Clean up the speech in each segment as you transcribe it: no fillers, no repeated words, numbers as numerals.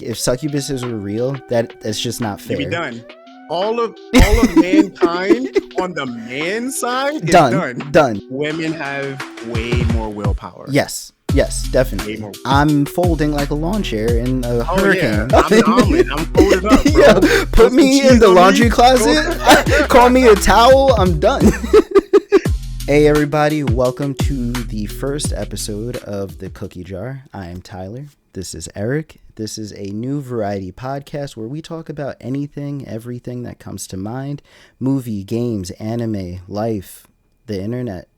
if succubuses were real, that's just not fair. You'd be done. All of mankind on the man side is done. Women have way more willpower. Yes, definitely. I'm folding like a lawn chair in a hurricane. Yeah. I'm an omelet. I'm folded up, bro. Yo, put me in the laundry closet. Call me a towel. I'm done. Hey everybody, welcome to the first episode of The Cookie Jar. I am Tyler. This is Eric. This is a new variety podcast where we talk about anything, everything that comes to mind. Movie, games, anime, life, the internet.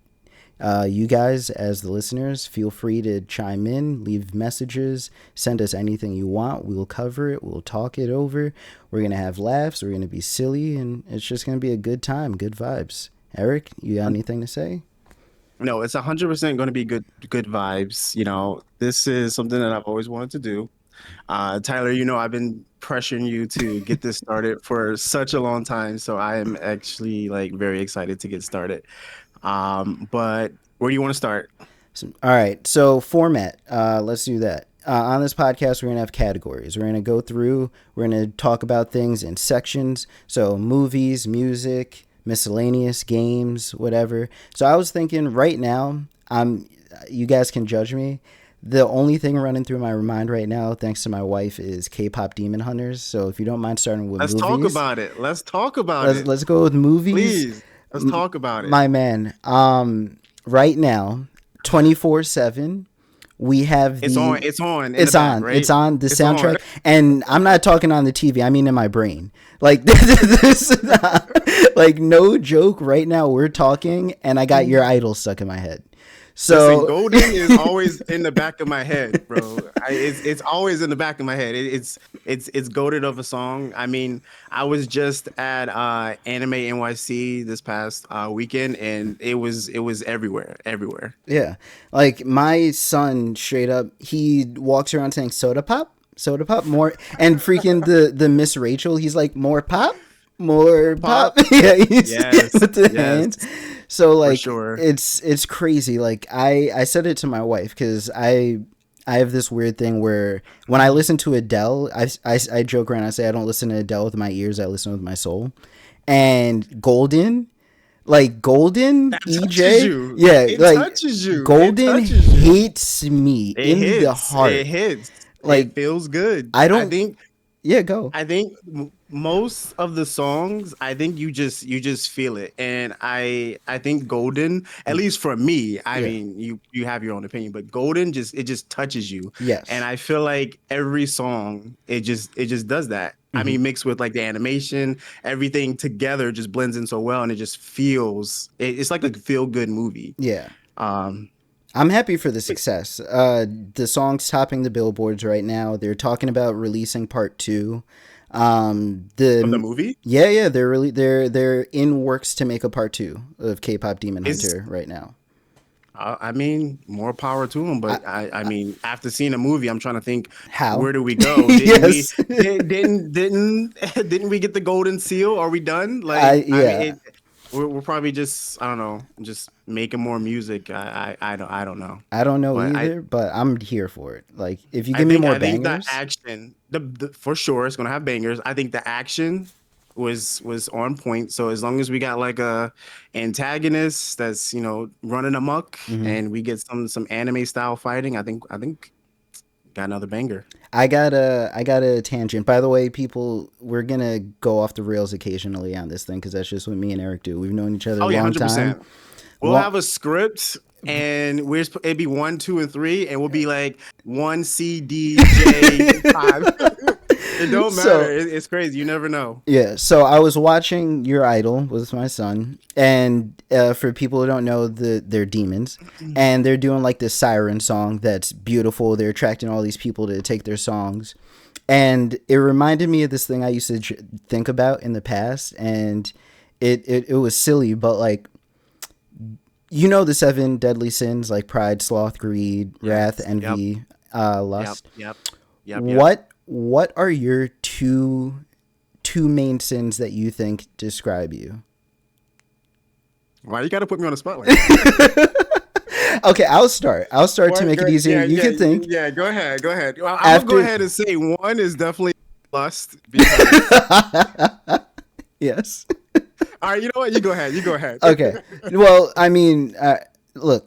You guys, as the listeners, feel free to chime in, leave messages, send us anything you want. We'll cover it. We'll talk it over. We're going to have laughs. We're going to be silly, and it's just going to be a good time, good vibes. Eric, you got anything to say? No, it's 100% going to be good vibes. You know, this is something that I've always wanted to do. Tyler, you know, I've been pressuring you to get this started for such a long time. So I am actually like very excited to get started. But where do you want to start? All right. So format, let's do that. On this podcast, we're going to have categories. We're going to go through, we're going to talk about things in sections. So movies, music, miscellaneous, games, whatever. So I was thinking right now, you guys can judge me. The only thing running through my mind right now, thanks to my wife, is K-pop Demon Hunters. So if you don't mind starting with Let's talk about it. Let's go with movies. Please, let's talk about it. My man, right now, 24/7, we have It's on the soundtrack. On. And I'm not talking on the TV. I mean in my brain. Like this is not, like no joke. Right now we're talking, and I got Your Idol stuck in my head. So listen, Golden is always in the back of my head, bro. It's always in the back of my head. It's goated of a song. I mean, I was just at Anime NYC this past weekend, and it was everywhere. Yeah, like my son straight up, he walks around saying soda pop more, and freaking the Miss Rachel, he's like more pop. Yeah, he's with the hands. So like, sure. It's crazy. Like I said it to my wife because I have this weird thing where when I listen to Adele, I joke around. I say I don't listen to Adele with my ears. I listen with my soul. And Golden, that EJ, yeah, it like touches you. Golden hits me the heart. It hits. Like it feels good. Go. I think most of the songs, I think you just feel it, and I think Golden, at least for me, I mean, you have your own opinion, but Golden it just touches you. Yes. And I feel like every song it just does that. I mean, mixed with like the animation, everything together just blends in so well, and it just feels it's like a feel good movie. Yeah. I'm happy for the success. The song's topping the billboards right now. They're talking about releasing part 2. Of the movie? Yeah, they're in works to make a part 2 of K-pop Demon Hunter right now. I mean, more power to them, but I mean, after seeing a movie, I'm trying to think, how? Where do we go? Didn't we get the golden seal? Are we done? Like, I mean, we're probably just, I don't know, just making more music. I don't know. I don't know either, but I'm here for it. Like, if you give me more bangers. I think the action, for sure, it's gonna have bangers. I think the action was on point. So as long as we got like a antagonist that's, you know, running amok, and we get some anime style fighting, I think got another banger. I got a tangent. By the way, people, we're gonna go off the rails occasionally on this thing because that's just what me and Eric do. We've known each other a long 100%. Time. We'll have a script, and it'd be 1, 2, and 3, and we'll be like 1 C D J 5. It don't matter. So, it's crazy. You never know. Yeah. So I was watching Your Idol with my son, and for people who don't know, they're demons, and they're doing like this siren song that's beautiful. They're attracting all these people to take their songs, and it reminded me of this thing I used to think about in the past, and it was silly, but like, you know, the 7 deadly sins, like pride, sloth, greed, wrath, envy, lust. Yep. What are your two main sins that you think describe you? Why you got to put me on the spotlight? Okay, I'll start. I'll start to make it easier. You can think. Yeah. Go ahead. Well, I'm After... gonna go ahead and say one is definitely lust because. Yes. All right, you know what? You go ahead. Okay. Well, I mean, look,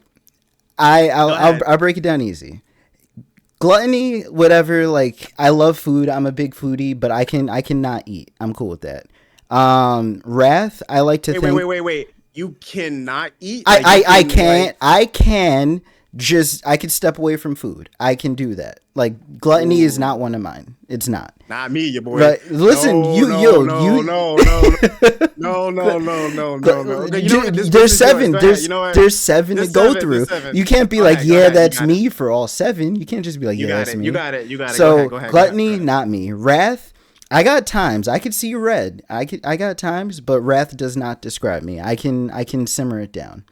I'll break it down easy. Gluttony, whatever. Like, I love food. I'm a big foodie, but I cannot eat. I'm cool with that. Wrath, I like to think. Wait. You cannot eat. Like, I can't. Like... I can. Just, I could step away from food. I can do that. Like, gluttony is not one of mine. It's not. Not me, your boy. Right. Listen, no. There's seven. There's seven to go through. You can't be like, that's me for all seven. You can't just be like, that's me. You got it. So gluttony, not me. Wrath, I got times. I could see red. I got times, but wrath does not describe me. I can simmer it down.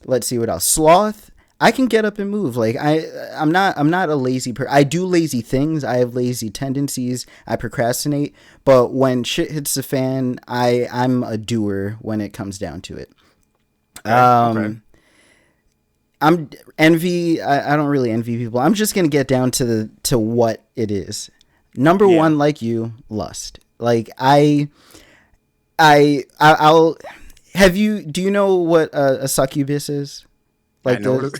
Let's see what else. Sloth, I can get up and move. Like, I'm not a lazy person. I do lazy things. I have lazy tendencies. I procrastinate. But when shit hits the fan, I'm a doer when it comes down to it. Okay. I'm envy. I don't really envy people. I'm just gonna get down to what it is. Number one, like you, lust. Like, I'll have you. Do you know what a succubus is? Like, I know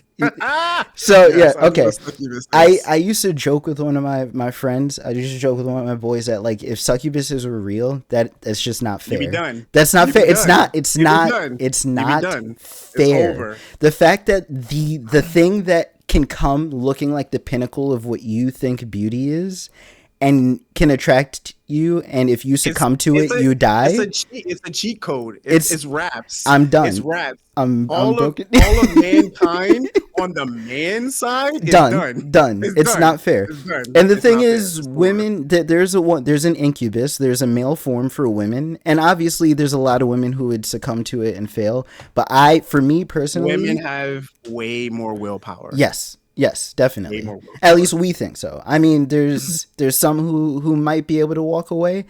so yes, yeah, okay. I used to joke with one of my friends. I used to joke with one of my boys that, like, if succubuses were real, that's just not fair. That's not fair. It's not fair. The fact that the thing that can come looking like the pinnacle of what you think beauty is, and can attract you, and if you succumb to it, you die. It's a cheat code. It's raps. I'm done. It's raps. I'm broken. All of mankind on the man side is done. It's not fair. And the thing is, women, there's an incubus. There's a male form for women, and obviously there's a lot of women who would succumb to it and fail. But for me personally, women have way more willpower. Yes, definitely. At least we think so. I mean, there's some who might be able to walk away.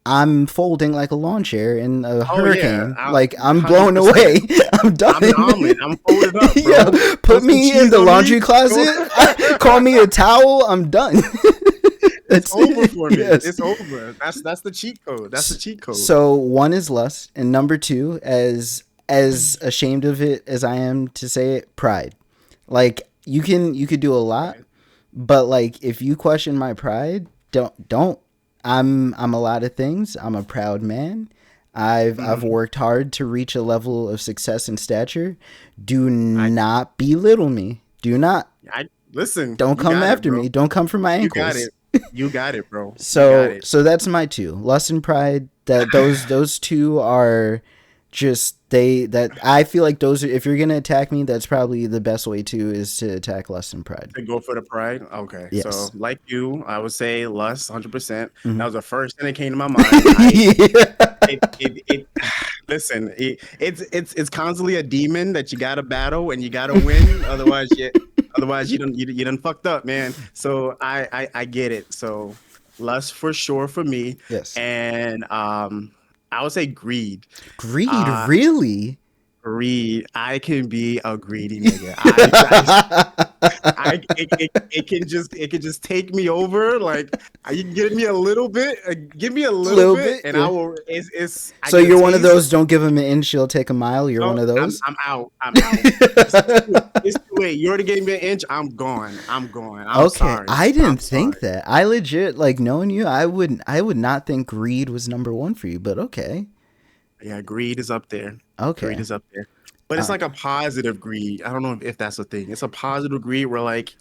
I'm folding like a lawn chair in a hurricane. Yeah. I'm blown away. I'm done. I'm an omelet. I'm folded up, bro. Yeah, put me in the laundry closet. Call me a towel. I'm done. It's over for me. Yes. It's over. That's the cheat code. That's the cheat code. So one is lust, and number two, as ashamed of it as I am to say it, pride. Like, you could do a lot, but, like, if you question my pride, don't. I'm a lot of things. I'm a proud man. I've worked hard to reach a level of success and stature. Do not belittle me. Do not. Listen. Don't come after me. Don't come for my ankles. You got it, bro. So that's my two. Lust and pride. That those two are just I feel like those are, if you're gonna attack me, that's probably the best way is to attack lust and pride. To go for the pride. Okay. Yes. So like you, I would say lust 100%. Mm-hmm. That was the first thing that came to my mind. Listen, it's constantly a demon that you gotta battle and you gotta win. Otherwise you done fucked up, man. So I get it. So lust for sure for me. Yes. And I would say greed. Greed, really? Greed. I can be a greedy nigga. It can just take me over. Like, you can give me a little bit, give me a little bit, and yeah. I will. So you're one of those. Don't give him an inch, she'll take a mile. You're one of those. I'm out. It's too late. You already gave me an inch. I'm gone. I'm okay. Sorry. I didn't think that. I legit, like, knowing you, I would not think greed was number one for you. But okay. Yeah, greed is up there. Okay. Greed is up there. But it's like a positive greed. I don't know if that's a thing. It's a positive greed where, like,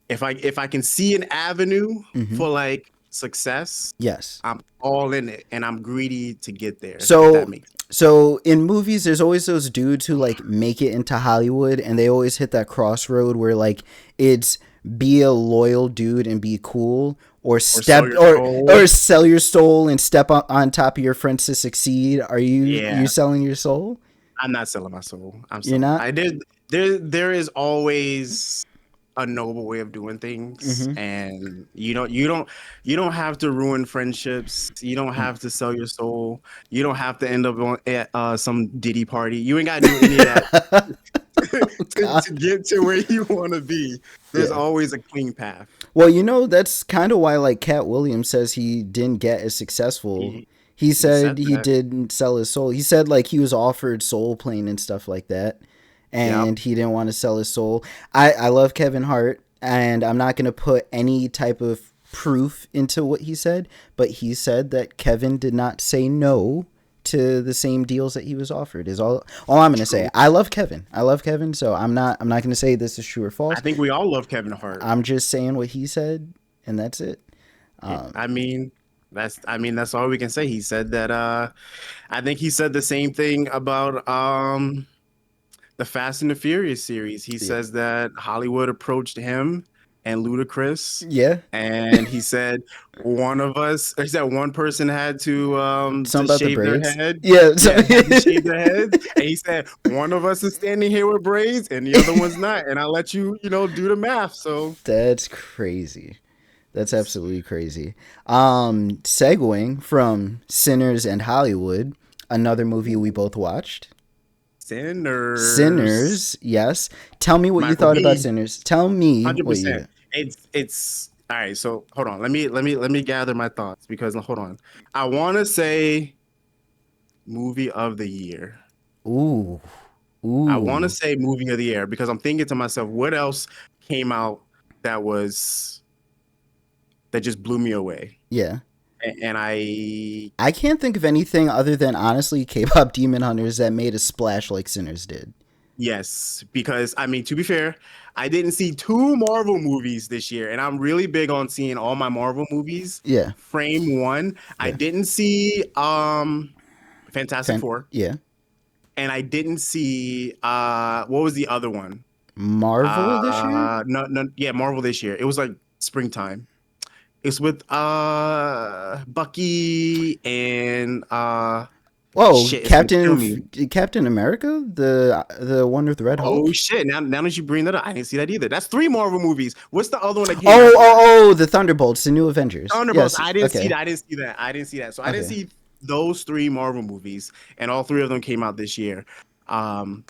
if I can see an avenue for, like, success, yes, I'm all in it and I'm greedy to get there. So in movies, there's always those dudes who, like, make it into Hollywood, and they always hit that crossroad where, like, it's be a loyal dude and be cool, or sell your soul and step on top of your friends to succeed. Are you selling your soul? I'm not selling my soul. You're not? There is always a noble way of doing things, Mm-hmm. and you don't have to ruin friendships. You don't have to sell your soul. You don't have to end up on at some Diddy party. You ain't got to do any of that Oh God. to get to where you want to be. There's Yeah. always a clean path. Well, that's kind of why like Cat Williams says he didn't get as successful. He He he said said he that. didn't sell his soul. He said like he was offered Soul Plane and stuff like that, Yep. and he didn't want to sell his soul. I love Kevin Hart, and I'm not gonna put any type of proof into what he said, but he said that Kevin did not say no to the same deals that he was offered. Is all I'm gonna say. True. I love Kevin. I love Kevin, so I'm not gonna say this is true or I false. think we all love Kevin Hart. I'm just saying what he said, and that's it. Yeah, Um, that's all we can say. He said that I think he said the same thing about the Fast and the Furious series. He yeah, says that Hollywood approached him and Ludacris, yeah. and he said one person had Something to about the shave their braids. head. Yeah. Yeah, had to shave their heads. And he said one of us is standing here with braids and the other one's not. And I'll let you do the math. So That's crazy. That's absolutely crazy. Segueing from Sinners and Hollywood, another movie we both watched. Sinners. Sinners, yes. Tell me what you Michael thought about B. Sinners. Tell me what you 100%. did. It's all right. So hold on. Let me gather my thoughts because hold on. I want to say movie of the year. Ooh, I want to ooh, say movie of the year because I'm thinking to myself, what else came out that was that just blew me away? yeah. And I I can't think of anything other than honestly K-pop Demon Hunters that made a splash like Sinners did. yes, because I mean to be fair, I didn't see two Marvel movies this year, and I'm really big on seeing all my Marvel movies Yeah, frame one. I yeah. didn't see Fantastic Four, Yeah. and I didn't see what was the other one? Marvel this year? No, no, yeah, Marvel this year. It was like springtime. It's with Bucky and Whoa, shit, it's gonna kill me. Captain America, the one with Red Oh Hulk. shit! Now that you bring that up, I didn't see that either. That's three Marvel movies. What's the other one that came Oh, after that? oh, oh, the Thunderbolts, the new Avengers. Thunderbolts. Yes. I didn't see Okay. that. I didn't see that. I didn't see that. So I didn't Okay. see those three Marvel movies, and all three of them came out this year. Um,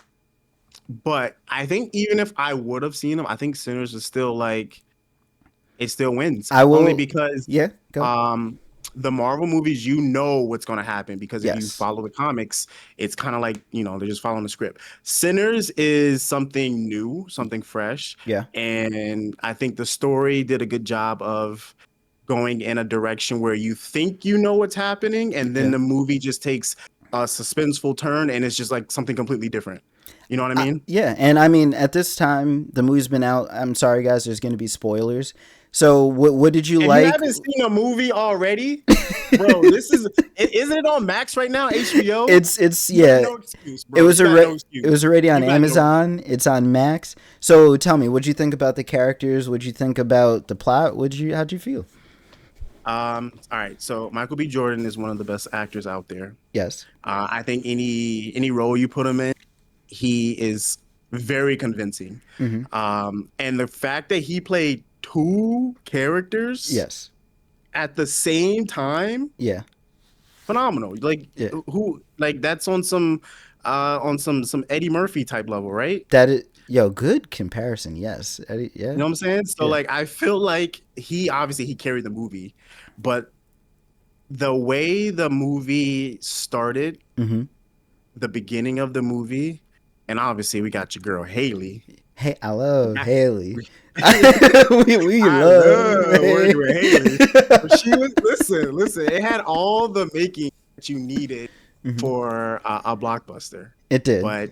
but I think even if I would have seen them, I think Sinners is still like it still wins I only will. because Yeah. Go. um the Marvel movies, you know what's going to happen because if you Yes. follow the comics, it's kind of like, they're just following the script. Sinners is something new, something fresh, Yeah. and I think the story did a good job of going in a direction where you think you know what's happening and then Yeah. the movie just takes a suspenseful turn and it's just like something completely different. You know what I mean? Yeah, and I mean, at this time, the movie's been out. I'm sorry, guys. There's going to be spoilers. So, what did you If you like? haven't seen a movie already, bro, isn't it on Max right now? HBO? It's You got yeah. no excuse, bro. You got no It excuse. was already on You got no Amazon. It's on Max. So tell me, what'd you think about the characters? What'd you think about the plot? How'd you feel? all right. So Michael B. Jordan is one of the best actors out there. Yes. I think any role you put him in, he is very convincing. Mm-hmm. And the fact that he played two characters Yes. at the same time, Yeah. phenomenal. Like Yeah. who like that's on some Eddie Murphy type level, right? Yo, good comparison. Yes. You Yeah. know what I'm saying? So Yeah. like I feel like he carried the movie, but the way the movie started, Mm-hmm. the beginning of the movie, and obviously we got your girl Haley. Hey, I love I Haley. We love love working with Haley. But Haley. she was listen, it had all the making that you needed Hmm. for a blockbuster. It did. But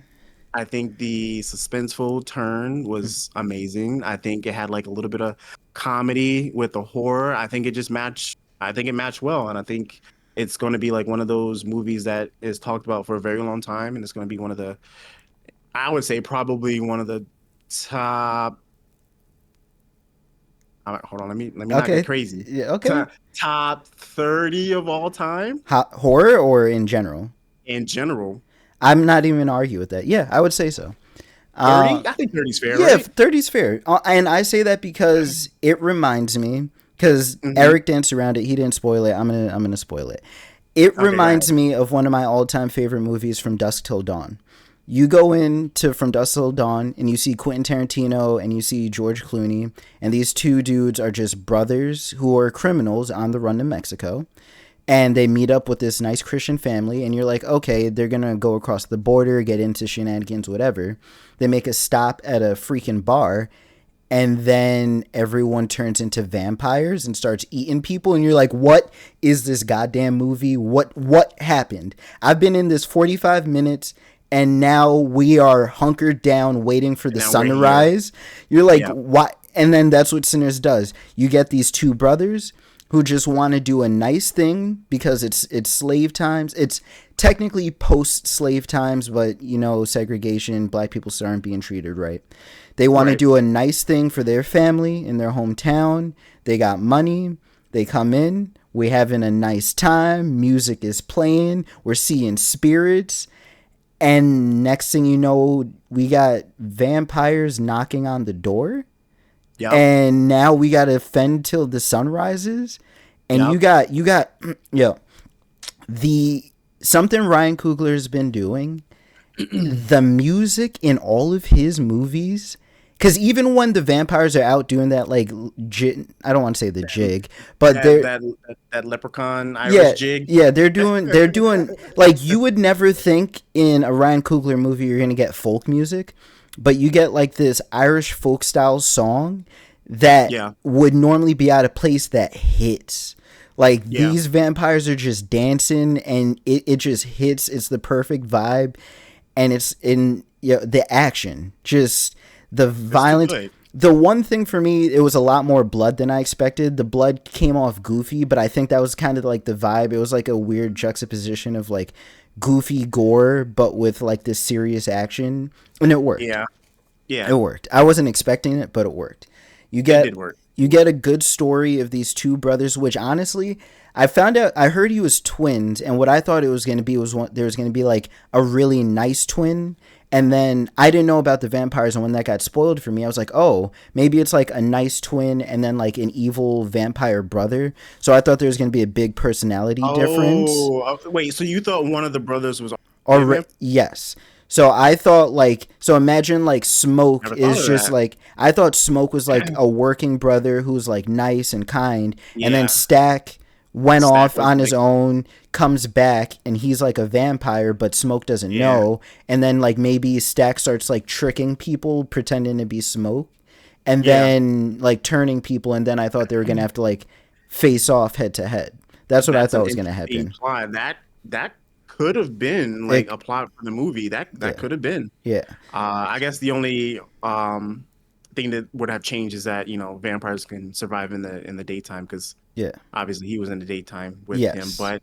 I think the suspenseful turn was amazing. I think it had like a little bit of comedy with the horror. I think it just matched. I think it matched well, and I think it's going to be like one of those movies that is talked about for a very long time, and it's going to be one of the. I would say probably one of the top. Hold on, let me not get Okay. crazy. Yeah. Okay. Top 30 of all time Horror or in general? in general. I'm not even argue with that. Yeah, I would say so. 30? I think 30's fair, Yeah, right? 30's fair. And I say that because it reminds me, because Mm-hmm. Eric danced around it. He didn't spoil it. I'm gonna spoil it. It Okay, go ahead. reminds me of one of my all-time favorite movies, From Dusk Till Dawn. You go into From Dusk Till Dawn and you see Quentin Tarantino and you see George Clooney, and these two dudes are just brothers who are criminals on the run to Mexico, and they meet up with this nice Christian family, and you're like, okay, they're gonna go across the border, get into shenanigans, whatever. They make a stop at a freaking bar, and then everyone turns into vampires and starts eating people, and you're like, what is this goddamn movie? What happened? I've been in this 45 minutes, and now we are hunkered down waiting for the Now sun we're to here. rise. You're like, Yep. why? And then that's what Sinners does. You get these two brothers who just want to do a nice thing because it's slave times. It's technically post slave times, but you know, segregation, black people still aren't being treated right. They want to Right. do a nice thing for their family in their hometown. They got money. They come in. We're having a nice time. Music is playing. We're seeing spirits. And next thing you know, we got vampires knocking on the door. Yep. And now we got to fend till the sun rises. And Yep. you got, yo, the something Ryan Coogler's been doing, the music in all of his movies. Because even when the vampires are out doing that, like, I don't want to say the jig, but they're, That leprechaun yeah, Irish jig. yeah, they're doing, like, you would never think in a Ryan Coogler movie you're going to get folk music, but you get, like, this Irish folk style song that Yeah. would normally be out of place that hits. Like, Yeah. these vampires are just dancing, and it just hits. It's the perfect vibe, and it's in, you know, the action, just the violence. good. The one thing for me, it was a lot more blood than I expected. The blood came off goofy, but I think that was kind of like the vibe. It was like a weird juxtaposition of like goofy gore, but with like this serious action, and it worked. Yeah. Yeah. It worked. I wasn't expecting it, but it worked. You It get did work. you get a good story of these two brothers, which honestly, I found out. I heard he was twins, and what I thought it was going to be was there was going to be like a really nice twin, and then I didn't know about the vampires, and when that got spoiled for me, I was like, oh, maybe it's like a nice twin and then like an evil vampire brother. So I thought there was going to be a big personality difference. Wait. So you thought one of the brothers was Or already a vamp- yes. So I thought like, so imagine like Smoke Never thought is of just that. like, I thought Smoke was like a working brother who's like nice and kind, and then Yeah. Stack went Stack off was on his like- own, comes back, and he's like a vampire, but Smoke doesn't Yeah. know, and then like maybe Stack starts like tricking people, pretending to be Smoke, and Yeah. then like turning people, and then I thought they were gonna have to like face off head to head. That's what I That's thought an was gonna interesting happen. plot. That could have been like a plot for the movie. That Yeah. could have been. Yeah. I guess the only thing that would have changed is that vampires can survive in the daytime because Yeah. obviously he was in the daytime with Yes. him. But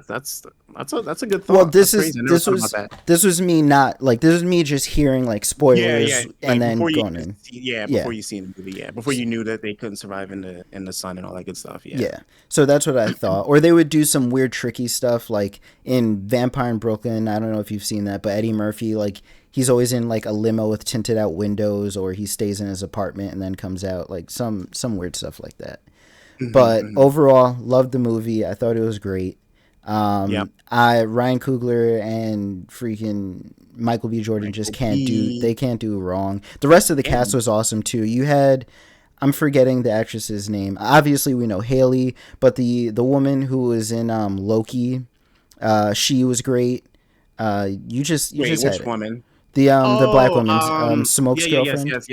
that's a good thought. Well, this That's is crazy. I never this thought was about that. this was me not like this was me just hearing like spoilers Yeah. Like, and then before you going in. yeah, Yeah. before you see the movie, yeah, before you knew that they couldn't survive in the sun and all that good stuff. Yeah. Yeah. So that's what I thought. Or they would do some weird tricky stuff like in Vampire in Brooklyn. I don't know if you've seen that, but Eddie Murphy, like he's always in like a limo with tinted out windows, or he stays in his apartment and then comes out, like some weird stuff like that. But overall, loved the movie. I thought it was great. Yep. Ryan Coogler and freaking Michael B. Jordan just can't do wrong. The rest of the cast was awesome too. You had, I'm forgetting the actress's name. Obviously we know Haley, but the woman who was in Loki, she was great. You just Wait, had which it. woman? The black woman, Smoke's girlfriend. Yes.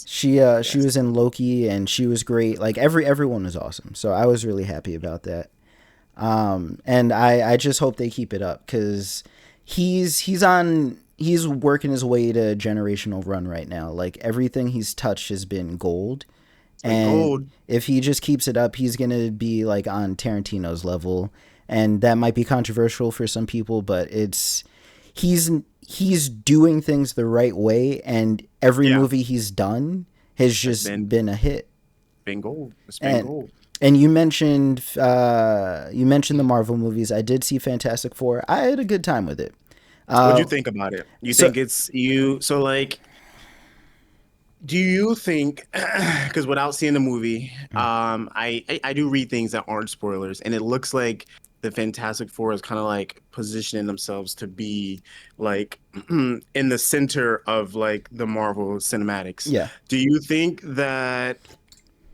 She was in Loki and she was great. Like everyone was awesome. So I was really happy about that. And I just hope they keep it up because he's working his way to a generational run right now. Like everything he's touched has been gold. And if he just keeps it up, he's gonna be like on Tarantino's level. And that might be controversial for some people, but he's doing things the right way, and every movie he's done has just been a hit. Been gold. It's been gold. And you mentioned the Marvel movies. I did see Fantastic Four. I had a good time with it. What'd you Uh, think about it? You so think it's you? So like, do you think? Because without seeing the movie, I do read things that aren't spoilers, and it looks like the Fantastic Four is kind of like positioning themselves to be like in the center of like the Marvel cinematics. yeah, Do you think that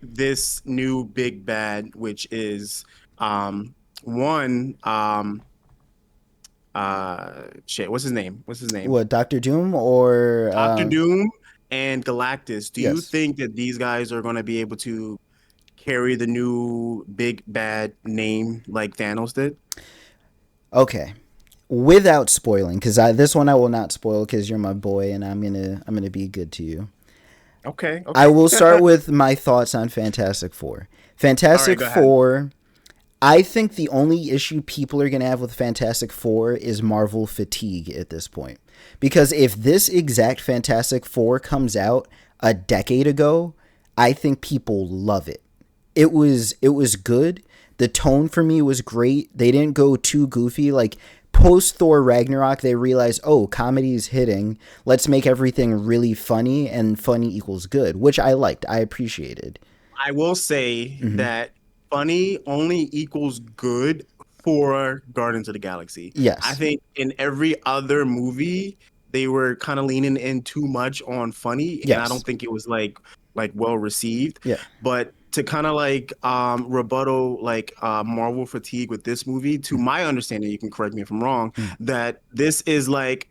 this new big bad, which is one shit, what's his name? What's his name? what, Doctor Doom or Doctor Doom and Galactus. Do you yes? think that these guys are going to be able to carry the new big bad name like Thanos did? Okay, without spoiling, because this one I will not spoil because you're my boy and I'm gonna be good to you. Okay, I okay. will start with my thoughts on Fantastic Four. All right, Fantastic go ahead. Four. I think the only issue people are going to have with Fantastic Four is Marvel fatigue at this point. Because if this exact Fantastic Four comes out a decade ago, I think people love it. It was good. The tone for me was great. They didn't go too goofy. Like post Thor Ragnarok, they realized, oh, comedy is hitting. Let's make everything really funny, and funny equals good, which I liked. I appreciated. I will say Mm-hmm. that funny only equals good for Guardians of the Galaxy. I Yes. think in every other movie they were kind of leaning in too much on funny, and I Yes. don't think it was like well received. Yeah. But to kind of like rebuttal like Marvel fatigue with this movie, to my understanding, you can correct me if I'm wrong, Mm-hmm. that this is like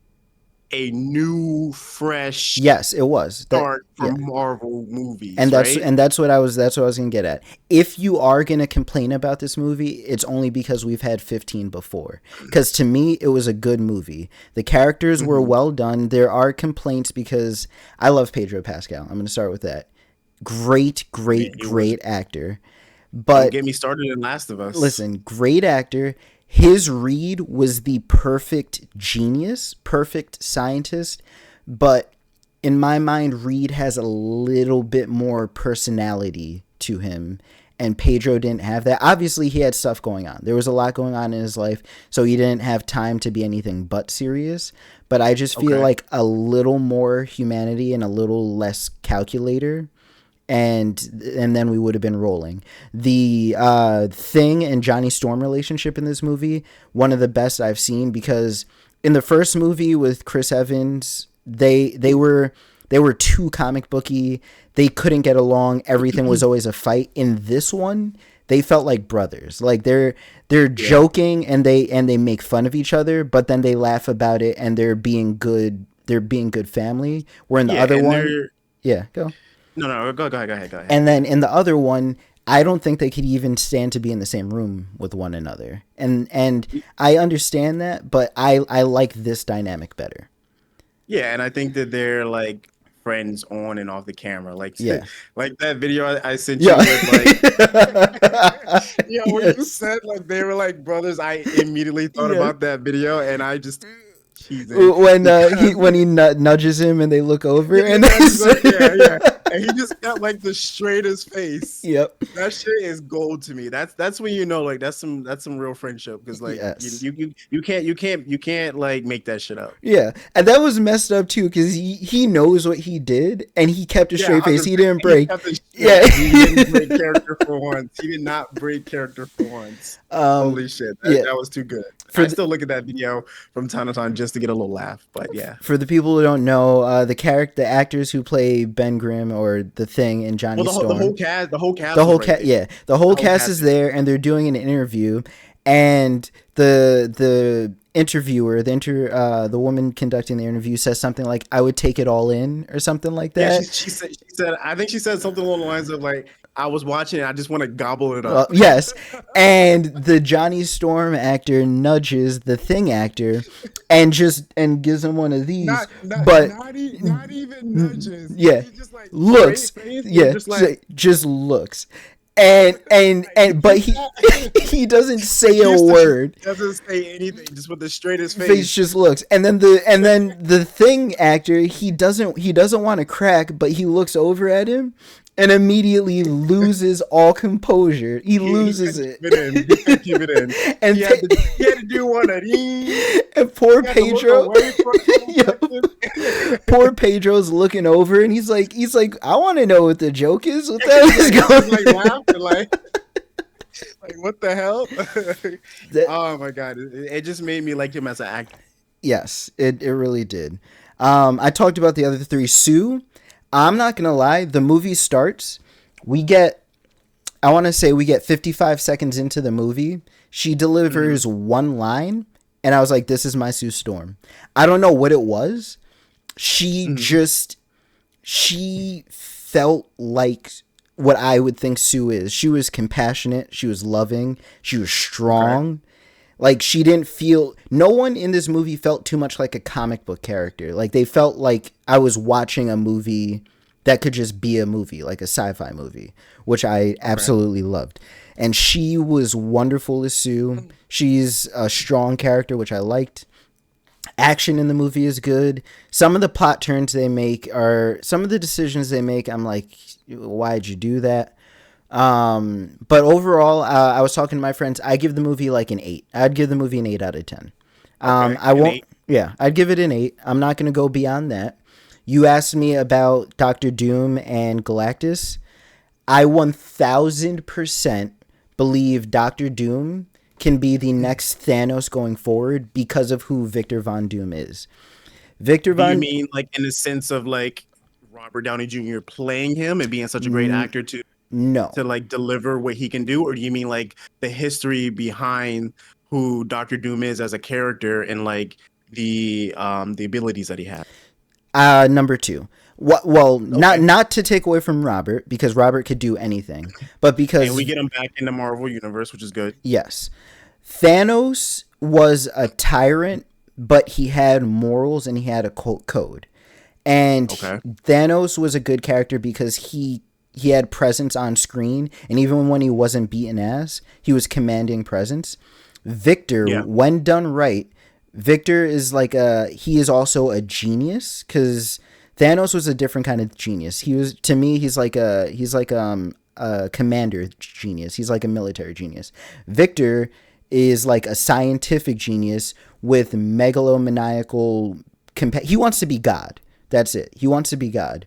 a new, fresh Yes, it was. That start for yeah. Marvel movies, And that's right? and that's what I was gonna get at. If you are gonna complain about this movie, it's only because we've had 15 before. Because to me, it was a good movie. The characters were Mhm. well done. There are complaints because I love Pedro Pascal. I'm gonna start with that. Great, Man, great, he was. great actor. Don't But get me started in Last of Us. listen, great actor. His read was the perfect genius, perfect scientist, but in my mind, Reed has a little bit more personality to him, and Pedro didn't have that. Obviously, he had stuff going on. There was a lot going on in his life, so he didn't have time to be anything but serious. But I just feel Okay. like a little more humanity and a little less calculator, and then we would have been rolling. The Thing and Johnny Storm relationship in this movie, one of the best I've seen, because in the first movie with Chris Evans, they were too comic booky. They couldn't get along. Everything was always a fight. In this one, they felt like brothers. Like they're Yeah. joking and they make fun of each other, but then they laugh about it and they're being good. They're being good family. Where in the Yeah, other and one, they're yeah, go. no, no, go ahead, go ahead, go ahead. And then in the other one, I don't think they could even stand to be in the same room with one another. And I understand that, but I like this dynamic better. Yeah, and I think that they're like friends on and off the camera. Like Yeah. like that video I sent Yeah. you with like yeah, when you Yes. said like they were like brothers, I immediately thought Yeah. about that video and I just cheesing When because he nudges him and they look over yeah, he and they nudges him, yeah, say, yeah. And he just got like the straightest face. yep. That shit is gold to me. That's when you know like that's some real friendship because like Yes. you can't like make that shit up. Yeah, and that was messed up too because he knows what he did and he kept a Yeah, straight face. He 100%. didn't He break. kept the Yeah. shit. He didn't break character for once. He did not break character for once. um. Holy shit, that, Yeah. that was too good. For I the, still look at that video from time to time just to get a little laugh. But yeah. for the people who don't know, the actors who play Ben Grimm or the Thing and Well, Johnny the whole Storm, cast, the whole cast the was whole right cat, there. yeah, the The whole whole cast cast is is there, and they're doing an interview, and the interviewer, the woman conducting the interview says something like, "I would take it all in" or something like Yeah, that. she said I think she said something along the lines of like I was watching it, I just want to gobble it Well, up. yes, and the Johnny Storm actor nudges the Thing actor, and gives him one of these, Not not but not, not even nudges. yeah, He just like straight looks, face and yeah, just like just looks, and but he he doesn't say a word. doesn't say anything, just with the straightest Face face. just looks, and then the Thing actor, he doesn't want to crack, but he looks over at him and immediately loses all composure. He loses it. He couldn't keep it in. And he had to do one of these. And poor Pedro. Poor Pedro's looking over, and he's like, I want to know what the joke is. What the hell is going? Like laughing, like what the hell? Oh my god! It just made me like him as an actor. Yes, it really did. I talked about the other three. Sue, I'm not gonna lie. The movie starts. I want to say we get 55 seconds into the movie. She delivers one line, and I was like, "This is my Sue Storm." I don't know what it was. She felt like what I would think Sue is. She was compassionate. She was loving. She was strong. Okay. Like, she didn't feel... No one in this movie felt too much like a comic book character. Like, they felt like I was watching a movie that could just be a movie, like a sci-fi movie, which I absolutely loved. And she was wonderful as Sue. She's a strong character, which I liked. Action in the movie is good. Some of the plot turns they make are... Some of the decisions they make, I'm like, why'd you do that? But overall, I was talking to my friends. I give the movie like an 8. I'd give the movie an 8 out of 10. I won't. 8. Yeah, I'd give it an 8. I'm not going to go beyond that. You asked me about Doctor Doom and Galactus. I 1000% believe Doctor Doom can be the next Thanos going forward because of who Victor Von Doom is. You mean like in the sense of like Robert Downey Jr. playing him and being such a great actor to like deliver what he can do, or do you mean like the history behind who Doctor Doom is as a character and like the abilities that he has? Number 2. Well, not to take away from Robert, because Robert could do anything, but because... And we get him back in the Marvel Universe, which is good. Yes. Thanos was a tyrant, but he had morals and he had a code. And Thanos was a good character because he had presence on screen, and even when he wasn't beaten ass, he was commanding presence. Victor, when done right, Victor is like he is also a genius, because Thanos was a different kind of genius. To me, he's like a commander genius. He's like a military genius. Victor is like a scientific genius with megalomaniacal he wants to be God. That's it. He wants to be God.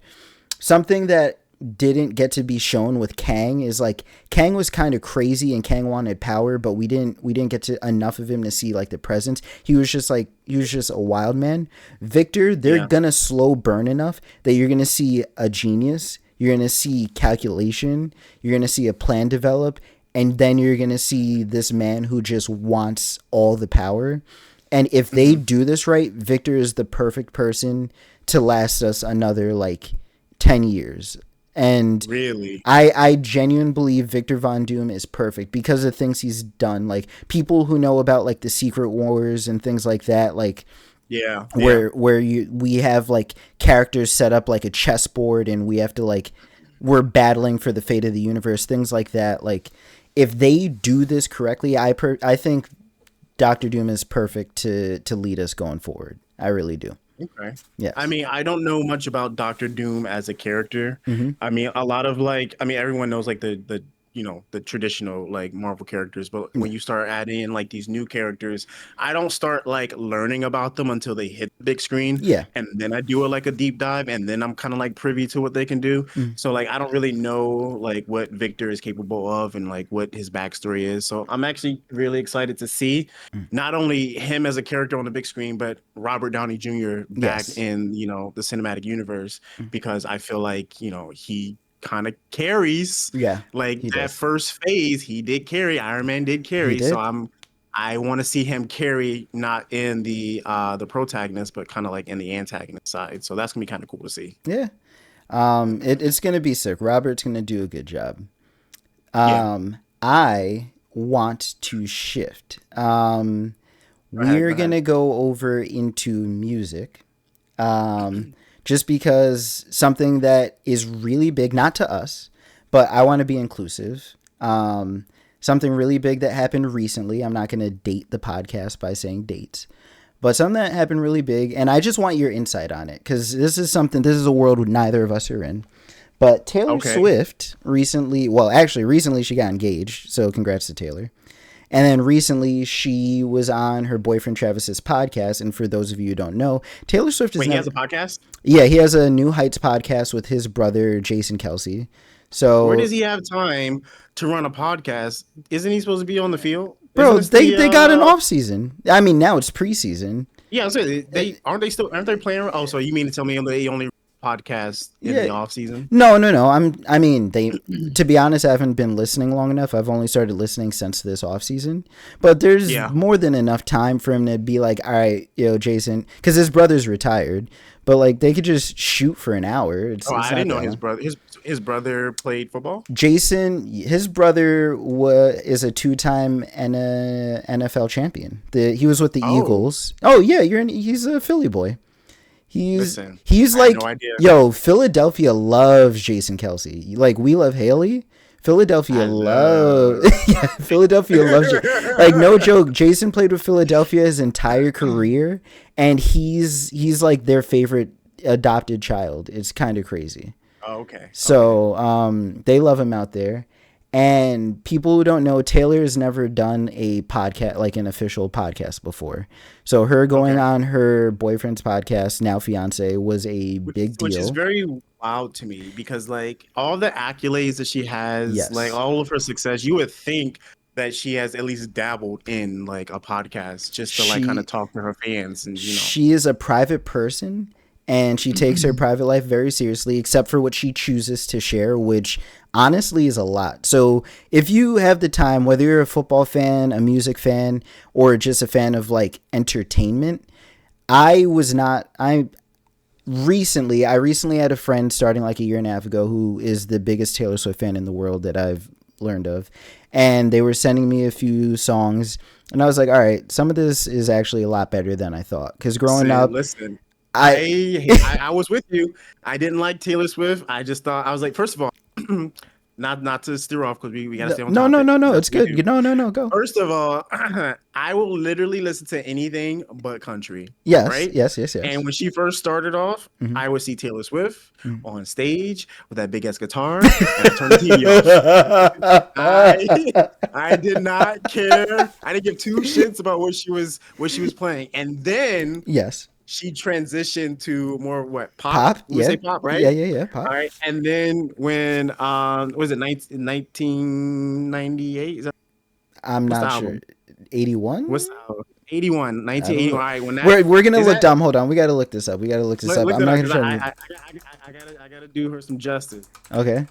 Something that didn't get to be shown with Kang is like Kang was kind of crazy and Kang wanted power, but we didn't get to enough of him to see like the presence. He was just a wild man. Victor, they're gonna slow burn enough that you're gonna see a genius, you're gonna see calculation, you're gonna see a plan develop, and then you're gonna see this man who just wants all the power. And if they do this right, Victor is the perfect person to last us another like 10 years. And really, I genuinely believe Victor Von Doom is perfect because of things he's done. Like, people who know about like the Secret Wars and things like that, like where we have like characters set up like a chessboard and we have to like we're battling for the fate of the universe, things like that. Like, if they do this correctly, I think Doctor Doom is perfect to lead us going forward. I really do. Okay. Yeah. I mean, I don't know much about Doctor Doom as a character. I mean, a lot of everyone knows like the the traditional like Marvel characters, but when you start adding in like these new characters, I don't start like learning about them until they hit the big screen. Yeah. And then I do a deep dive, and then I'm kind of like privy to what they can do. So like I don't really know like what Victor is capable of and like what his backstory is. So I'm actually really excited to see not only him as a character on the big screen, but Robert Downey Jr. back in the cinematic universe, because I feel like he kind of carries like that first phase. He did carry, Iron Man did carry, so I want to see him carry, not in the protagonist, but kind of like in the antagonist side. So that's gonna be kind of cool to see. It's gonna be sick. Robert's gonna do a good job. I want to shift. We're gonna go over into music. Just because something that is really big, not to us, but I want to be inclusive. Something really big that happened recently. I'm not going to date the podcast by saying dates, but something that happened really big, and I just want your insight on it, because this is a world neither of us are in. But Taylor Okay. Swift recently she got engaged, so congrats to Taylor. And then recently she was on her boyfriend Travis's podcast. And for those of you who don't know, Taylor Swift is Wait, he has a podcast? Yeah, he has a New Heights podcast with his brother Jason Kelsey. So Where does he have time to run a podcast? Isn't he supposed to be on the field? bro, Isn't this they got an off season. I mean, now it's preseason. Yeah, so they aren't they playing? Oh, so you mean to tell me they only podcast in the off season? No. I mean, they. To be honest, I haven't been listening long enough. I've only started listening since this off season. But there's more than enough time for him to be like, all right, Jason, because his brother's retired. But like, they could just shoot for an hour. It's I didn't know his brother. His brother played football. Jason, his brother is a 2-time NFL champion. He was with the Eagles. Oh yeah, he's a Philly boy. He's like, no idea. Philadelphia loves Jason Kelsey. Like, we love Haley. Philadelphia loves like, no joke. Jason played with Philadelphia his entire career, and he's like their favorite adopted child. It's kind of crazy. Oh, okay. So they love him out there. And people who don't know, Taylor has never done a podcast, like an official podcast before. So her going on her boyfriend's podcast, now fiance, was a big deal. Which is very wild to me because, like, all the accolades that she has, like all of her success, you would think that she has at least dabbled in like a podcast just to like kind of talk to her fans. And she is a private person. And she takes her private life very seriously, except for what she chooses to share, which honestly is a lot. So if you have the time, whether you're a football fan, a music fan, or just a fan of like entertainment, I recently had a friend starting like a year and a half ago who is the biggest Taylor Swift fan in the world that I've learned of. And they were sending me a few songs, and I was like, all right, some of this is actually a lot better than I thought. Because growing up... Listen. I was with you. I didn't like Taylor Swift. I just thought, I was like, first of all, not to steer off because we gotta stay on topic. No, it's good. No, go. First of all, I will literally listen to anything but country. Yes, right? Yes. And when she first started off, I would see Taylor Swift on stage with that big ass guitar, and I turned the TV off. I did not care. I didn't give two shits about what she was playing. And then she transitioned to more pop? Yeah. Say pop, right? Yeah. Pop. All right. And then when was it 1998? I'm not sure. 81? What's 81? 1981. All right. When we're gonna look dumb. Hold on. We gotta look this up. I'm not gonna try. I gotta do her some justice. Okay.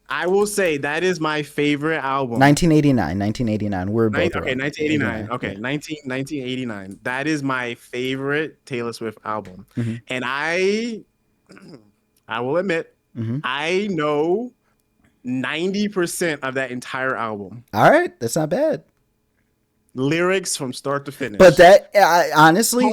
I will say that is my favorite album. 1989. We're both okay. 1989. Okay, 1989. That is my favorite Taylor Swift album, and I will admit, I know 90% of that entire album. All right, that's not bad. Lyrics from start to finish. But that honestly,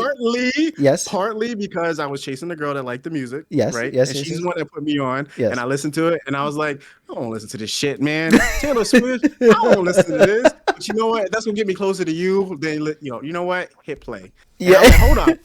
partly because I was chasing the girl that liked the music. Yes, right. Yes, and yes, she's the yes. one that put me on. Yes. And I listened to it, and I was like, I don't listen to this shit, man. Taylor Swift, I don't listen to this. But you know what? That's gonna get me closer to you. Then you know what? Hit play. Yeah. Like, hold on.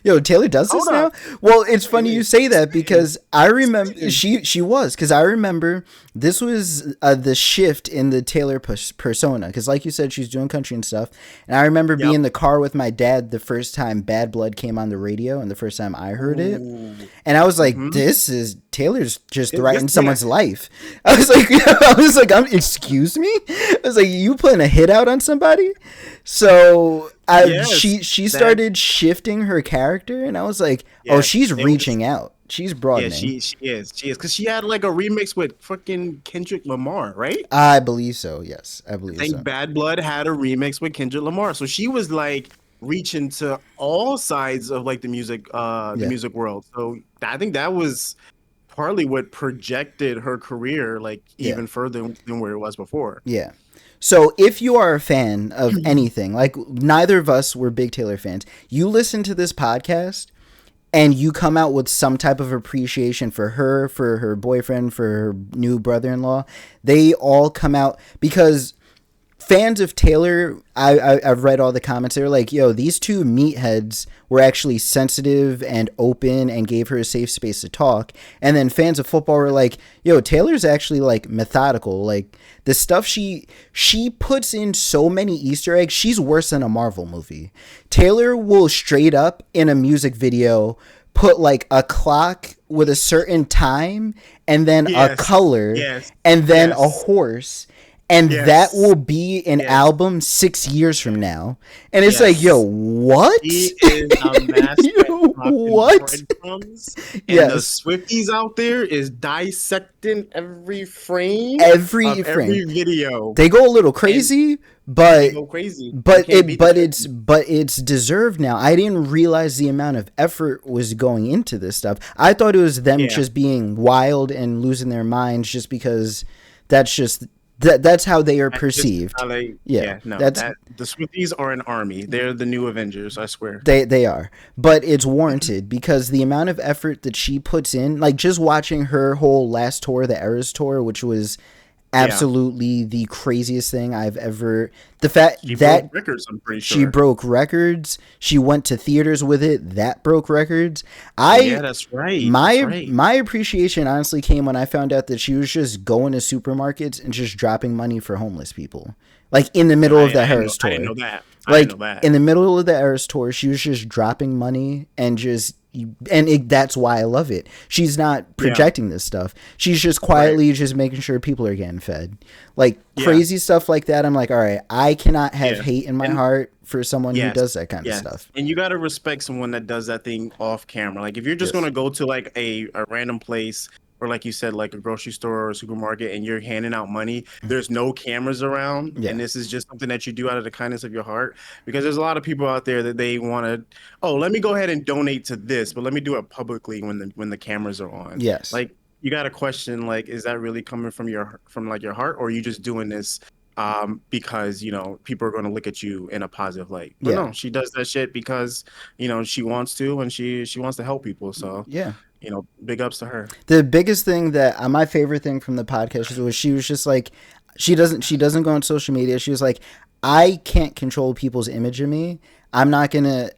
Yo, Taylor does this now? Well, it's funny you say that because I remember she was, because I remember this was the shift in the Taylor persona, because like you said, she's doing country and stuff, and I remember being in the car with my dad the first time Bad Blood came on the radio and the first time I heard it, and I was like, this is Taylor's just threatening someone's life. I was like, excuse me? I was like, you putting a hit out on somebody? So she started shifting her character, and I was like, she's reaching out. She's broadening. Yeah, she is. Because she had like a remix with fucking Kendrick Lamar, right? I believe so, yes. I think Bad Blood had a remix with Kendrick Lamar. So she was like reaching to all sides of like the music world. So I think that was partly what projected her career like even further than where it was before. Yeah. So if you are a fan of anything, like neither of us were big Taylor fans, you listen to this podcast and you come out with some type of appreciation for her boyfriend, for her new brother-in-law, they all come out because fans of Taylor, I've read all the comments. They were like, yo, these two meatheads were actually sensitive and open and gave her a safe space to talk. And then fans of football were like, yo, Taylor's actually like methodical. Like the stuff she puts in so many Easter eggs. She's worse than a Marvel movie. Taylor will straight up in a music video put like a clock with a certain time and then a color and then a horse. And that will be an album 6 years from now. And it's like, yo, what? He is a master what? breadcrumbs. And the Swifties out there is dissecting every frame every video. They go a little crazy, but it's deserved now. I didn't realize the amount of effort was going into this stuff. I thought it was them just being wild and losing their minds just because that's just... That's how they are perceived. The Swifties are an army. They're the new Avengers, I swear. They are. But it's warranted because the amount of effort that she puts in, like just watching her whole last tour, the Eras tour, which was absolutely the craziest thing I've ever... The fact she that broke records, I'm pretty sure. She broke records. She went to theaters with it. That broke records. That's right. My appreciation honestly came when I found out that she was just going to supermarkets and just dropping money for homeless people. Like in the middle of the Eras tour. I didn't know that. In the middle of the Eras tour, she was just dropping money and just... that's why I love it. She's not projecting this stuff. She's just quietly just making sure people are getting fed. Like crazy stuff like that. I'm like, all right, I cannot have hate in my heart for someone who does that kind of stuff. And you got to respect someone that does that thing off camera. Like if you're just going to go to like a random place, or like you said, like a grocery store or a supermarket, and you're handing out money, there's no cameras around, and this is just something that you do out of the kindness of your heart. Because there's a lot of people out there that they want to, let me go ahead and donate to this, but let me do it publicly when the cameras are on. Yes. Like you got to question, like, is that really coming from your heart, or are you just doing this because people are going to look at you in a positive light? But no, she does that shit because she wants to, and she wants to help people. So big ups to her. The biggest thing that my favorite thing from the podcast was she was just like, she doesn't go on social media. She was like, I can't control people's image of me. I'm not gonna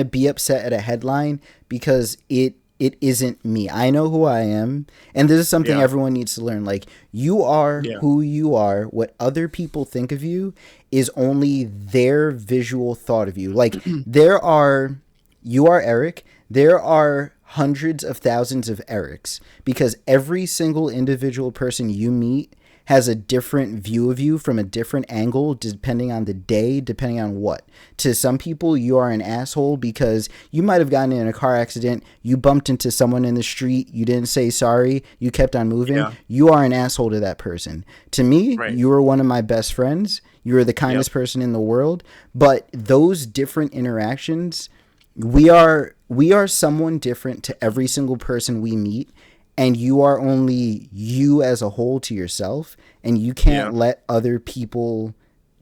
be upset at a headline because it isn't me. I know who I am, and this is something everyone needs to learn. Like, you are who you are. What other people think of you is only their visual thought of you. Like, you are Eric. There are hundreds of thousands of Erics because every single individual person you meet has a different view of you from a different angle, depending on the day, depending on what. To some people, you are an asshole because you might have gotten in a car accident, you bumped into someone in the street, you didn't say sorry, you kept on moving. You are an asshole to that person. To me, you are one of my best friends. You are the kindest person in the world. But those different interactions, we are someone different to every single person we meet. And you are only you as a whole to yourself, and you can't let other people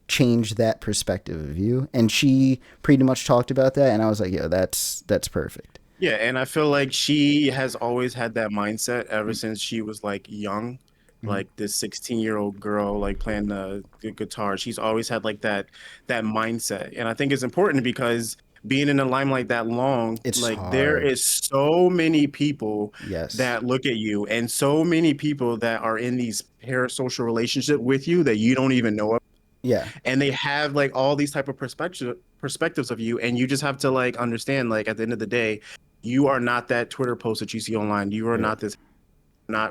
change that perspective of you. And she pretty much talked about that, and I was like, yo, that's perfect. Yeah, and I feel like she has always had that mindset ever since she was like young, like this 16-year-old girl, like playing the guitar. She's always had like that mindset, and I think it's important because being in the limelight that long, it's like hard. There is so many people that look at you, and so many people that are in these parasocial relationship with you that you don't even know of. Yeah. And they have like all these type of perspectives of you, and you just have to like understand, like at the end of the day, you are not that Twitter post that you see online. You are not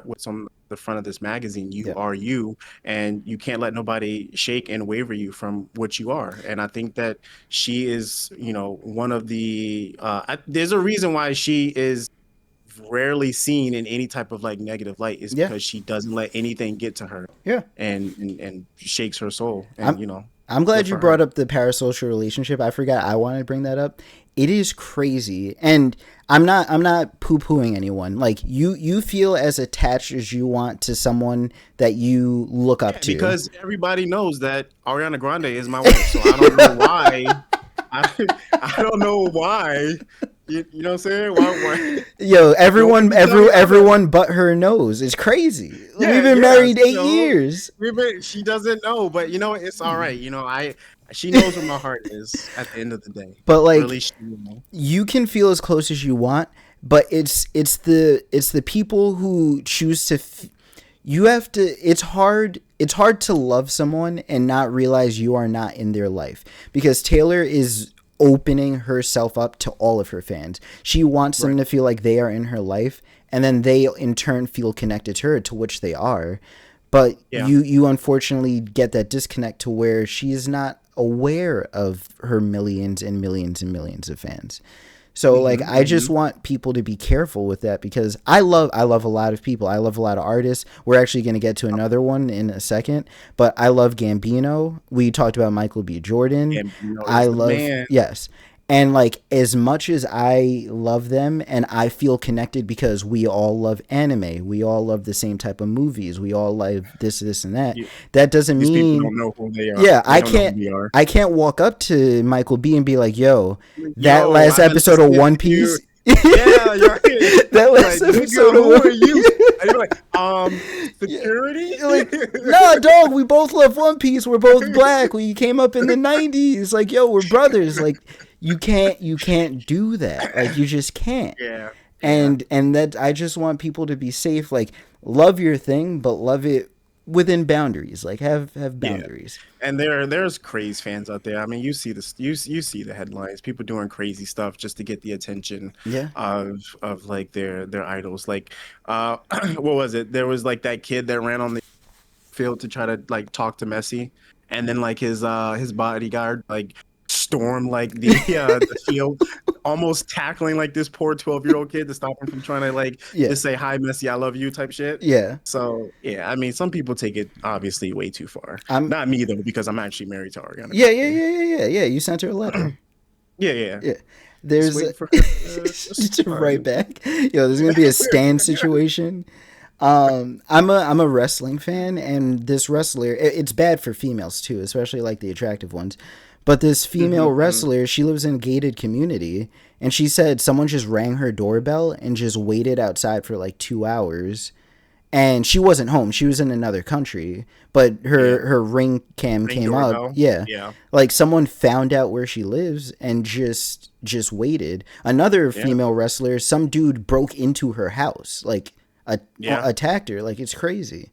what's on the front of this magazine. You are you, and you can't let nobody shake and waver you from what you are. And I think that she is, one of the there's a reason why she is rarely seen in any type of like negative light, is because she doesn't let anything get to her and shakes her soul. And I'm glad you brought up the parasocial relationship. I forgot I wanted to bring that up. It is crazy, and I'm not poo-pooing anyone. Like, you feel as attached as you want to someone that you look up to. Because everybody knows that Ariana Grande is my wife, so I don't know why. I don't know why You know what I'm saying? Why? Yo, Don't let me tell you how everyone but her knows. It's crazy. We've been yeah. married 8 years. She doesn't know, but it's all right. She knows where my heart is at the end of the day. But Or at like, least she will. you can feel as close as you want, but it's the people who choose to. You have to. It's hard to love someone and not realize you are not in their life, because Taylor is opening herself up to all of her fans. She wants them to feel like they are in her life, and then they in turn feel connected to her, to which they are. But you unfortunately get that disconnect to where she is not aware of her millions and millions and millions of fans. So like, I just want people to be careful with that, because I love a lot of people. I love a lot of artists. We're actually going to get to another one in a second, but I love Gambino. We talked about Michael B. Jordan. I love, man. yes. And like, as much as I love them and I feel connected because we all love anime, we all love the same type of movies, we all love this, and that. That doesn't These mean, people don't know who they are. yeah, I can't walk up to Michael B and be like, "Yo, that last episode of One Piece." Yeah, you're right. That last episode who of are you? And you're like, security? Like, nah, dog, we both love One Piece. We're both black. We came up in the 90s. Like, yo, we're brothers. Like, you can't do that. Like, you just can't. Yeah. And that, I just want people to be safe. Like, love your thing, but love it within boundaries. Like, have boundaries. Yeah. And there's craze fans out there. I mean, you see this, you see the headlines, people doing crazy stuff just to get the attention of like their idols. Like, what was it? There was like that kid that ran on the field to try to like talk to Messi, and then like his bodyguard like stormed like the field, almost tackling like this poor 12-year-old kid to stop him from trying to like just say, "Hi, Messi, I love you" type shit. Yeah. So I mean, some people take it obviously way too far. Not me though, because I'm actually married to Ariana. Yeah. You sent her a letter. Yeah. There's right back. Yo, there's gonna be a stand situation. I'm a wrestling fan, and this wrestler, it's bad for females too, especially like the attractive ones. But this female wrestler, she lives in a gated community, and she said someone just rang her doorbell and just waited outside for like 2 hours, and she wasn't home. She was in another country, but her ring cam came up. Yeah. Like, someone found out where she lives and just waited. Another female wrestler, some dude broke into her house, like attacked her. Like, it's crazy.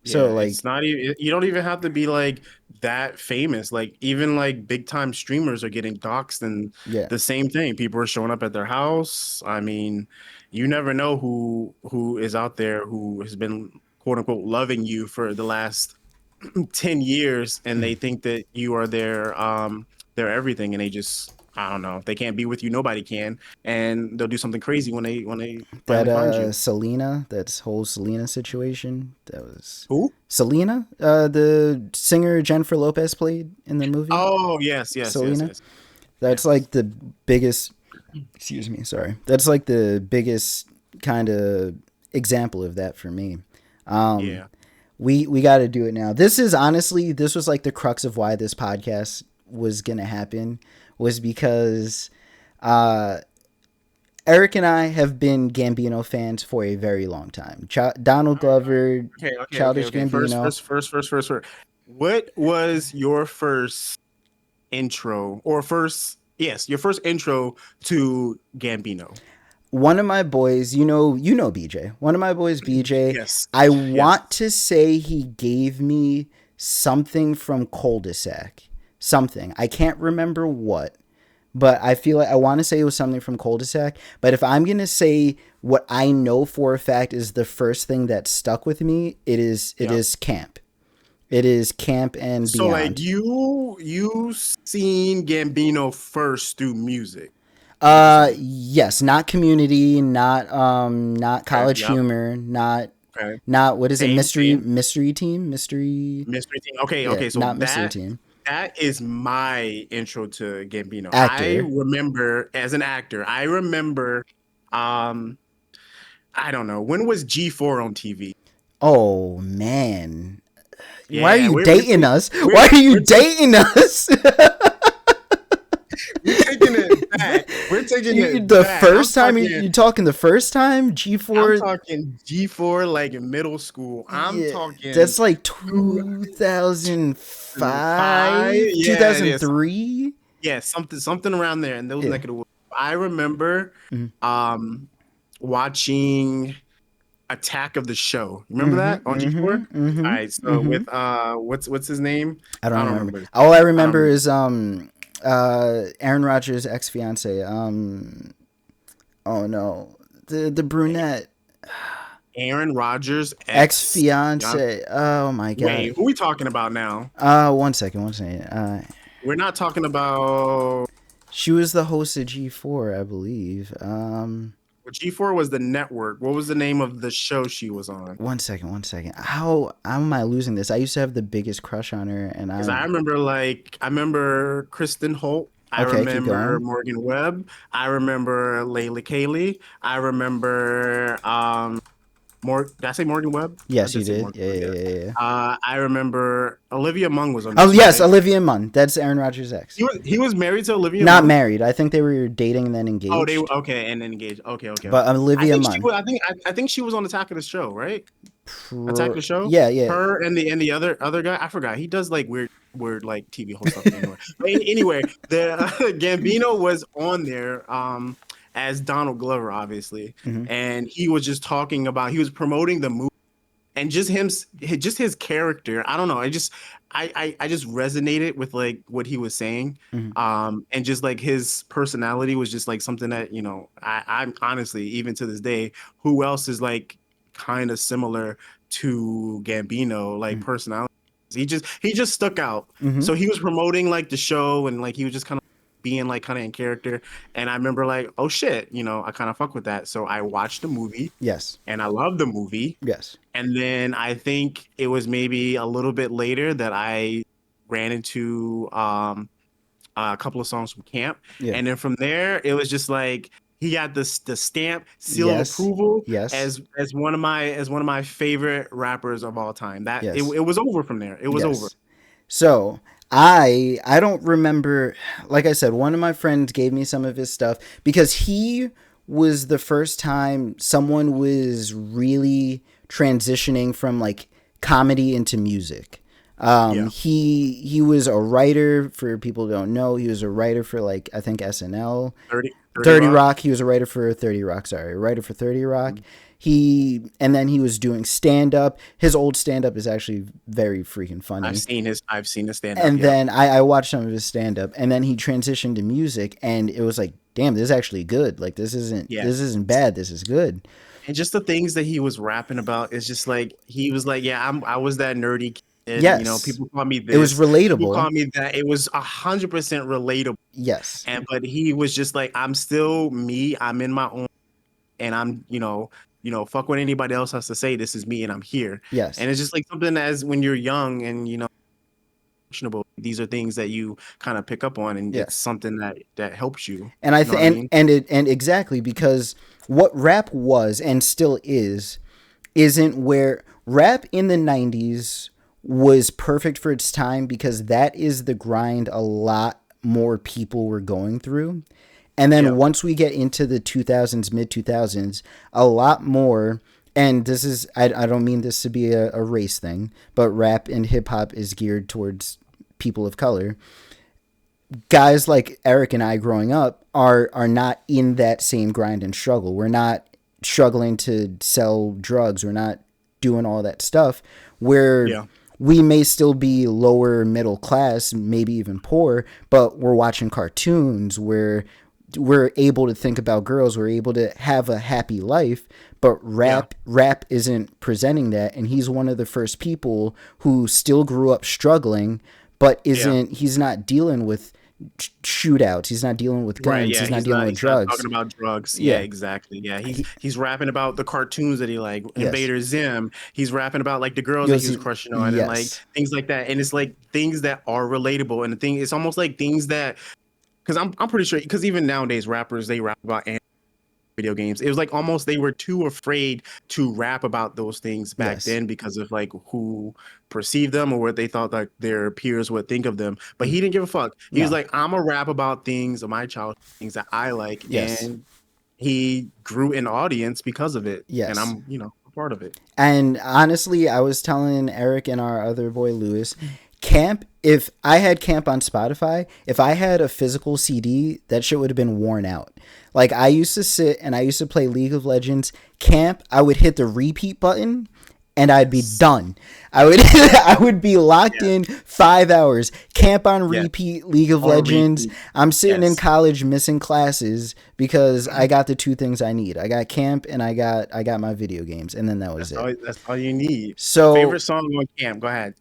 So like, it's not even, you don't even have to be like that famous. Like, even like big time streamers are getting doxxed, and the same thing. People are showing up at their house. I mean, you never know who is out there who has been quote unquote loving you for the last 10 years, and they think that you are their everything, and they just, I don't know, they can't be with you, nobody can, and they'll do something crazy when they finally find you. Selena, that whole Selena situation, that was who? Selena, the singer Jennifer Lopez played in the movie. Oh yes, Selena. Yes. That's like the biggest. Excuse me, sorry. That's like the biggest kind of example of that for me. We got to do it now. This was like the crux of why this podcast was gonna happen, was because Eric and I have been Gambino fans for a very long time. Donald Glover, Childish Gambino. First. What was your first intro, or your first intro to Gambino? One of my boys, you know BJ. One of my boys, BJ. Yes. I want to say he gave me something from Cul-de-sac. Something. I can't remember what, but I feel like I want to say it was something from Cul-de-sac. But if I'm going to say what I know for a fact is the first thing that stuck with me, it is Camp. It is Camp and so Beyond. Like, you seen Gambino first through music? Yes, not Community, not College Humor, not what is it? Mystery Team. Okay, so not Mystery Team. That is my intro to Gambino. Actor. I remember, as an actor, I don't know, when was G4 on TV? Oh man. Why are you dating us? Why are you dating us? We're taking it back. taking it The back. first time you talking the first time I'm G4. talking G4 like in middle school. I'm Yeah, talking that's like two, 5. 2005, Yeah, it is. 2003. Yeah, something around there in those Yeah. neck of the woods. I remember Mhm. um watching Attack of the Show. Remember that Mhm. on G4? Mhm. All Mhm. right, so Mhm. with what's his name? I I don't don't remember. remember his All I name. I don't remember remember. is Aaron Rodgers' ex fiance. Oh no, the brunette Aaron Rodgers ex ex. fiance. Oh my Wait, god. who we talking about now? One second, one second. We're not talking about She was the host of G4, I believe. G4 was the network. What was the name of the show she was on? One second, one second. How am I losing this? I used to have the biggest crush on her, and Because I remember Kristen Holt. I okay, keep remember going. Morgan Webb. I remember Layla Kaylee. I remember did I say Morgan Webb? I Yes, you did say did. Morgan Yeah, Webb, yeah, yeah. yeah, yeah. I remember Olivia Munn was on there Oh too, yes, right? Olivia Munn. That's Aaron Rodgers' ex. He was married to Olivia Not Munn. married. I think they were dating and then Oh, they engaged. okay, and then engaged. Okay, okay, But okay. I Olivia think she Munn. was. I think she was on Attack of the Show, right? Attack of the Show. Yeah, yeah. Her and the other guy. I forgot. He does like weird like TV host stuff anyway. But anyway, the Gambino was on there as Donald Glover, obviously, Hmm. and he was just talking about he was promoting the movie and just his character. I don't know. I just resonated with like what he was saying. Hmm. And just like his personality was just like something that, I'm honestly, even to this day, who else is like kind of similar to Gambino, like personality. He just stuck out. Hmm. So he was promoting like the show and like he was just kind of being like kind of in character. And I remember like, oh shit, I kind of fuck with that. So I watched the movie Yes. and I loved the movie. Yes. And then I think it was maybe a little bit later that I ran into a couple of songs from Camp, Yeah. and then from there it was just like he got the stamp seal of Yes. approval Yes. as one of my favorite rappers of all time. That it, Yes. it was over from there. It was over. Yes. So I don't remember. Like I said, one of my friends gave me some of his stuff because he was the first time someone was really transitioning from like comedy into music. Yeah, He was a writer for people who don't know. He was a writer for like I think SNL, 30 30 Rock. Rock. He was a writer for 30 Rock. Sorry, a writer for 30 Rock. And then he was doing stand up. His old stand up is actually very freaking funny. I've seen his stand up. And Yeah, then I watched some of his stand up, and then he transitioned to music, and it was like, damn, this is actually good. Like yeah. this isn't bad. This is good. And just the things that he was rapping about is just like he was like, yeah, I was that nerdy kid. Yes, People call me it was this. People relatable. call me that. It was 100% relatable. Yes, But he was just like, I'm still me. I'm in my own, and I'm, fuck what anybody else has to say. This is me, and I'm here. yes, And it's just like something as when you're young and impressionable. These are things that you kind of pick up on, and it's yes. something that helps you. And I You know think what I mean? and exactly because what rap was and still is isn't where rap in the 90s was perfect for its time because that is the grind a lot more people were going through. And then Yeah. once we get into the 2000s, mid 2000s, a lot more, and this is, I don't mean this to be a race thing, but rap and hip hop is geared towards people of color. Guys like Eric and I growing up are not in that same grind and struggle. We're not struggling to sell drugs. We're not doing all that stuff. Where Yeah. we may still be lower middle class, maybe even poor, but we're watching cartoons where we're able to think about girls, we're able to have a happy life, but Yeah. rap isn't presenting that, and he's one of the first people who still grew up struggling, but Yeah. he's not dealing with shootouts, he's not dealing with Right, guns, yeah, he's not dealing with he's not drugs. talking about drugs. Yeah, Yeah. exactly. Yeah, he's He, he's rapping about the cartoons that he like, yes. Invader Zim. He's rapping about like the girls that he Yes. was crushing on and like Yes. things like that. And it's like things that are relatable. And the thing it's almost like things that because I'm pretty sure because even nowadays rappers they rap about video games. It was like almost they were too afraid to rap about those things back Yes. then because of like who perceived them or what they thought like their peers would think of them. But he didn't give a fuck. He was No. like, I'm a rap about things of my childhood, things that I like, Yes. and he grew an audience because of it. And Yes. I'm, a part of it. And honestly, I was telling Eric and our other boy Lewis, Camp, if I had Camp on Spotify, if I had a physical CD, that shit would have been worn out. Like, I used to sit and I used to play League of Legends. Camp, I would hit the repeat button and I'd be done. I would be locked in 5 hours. Camp on repeat, League of Legends. Repeat. I'm sitting in college missing classes because I got the two things I need. I got Camp and I got my video games, and then that was it. That's all you need. So favorite song on Camp? Go ahead.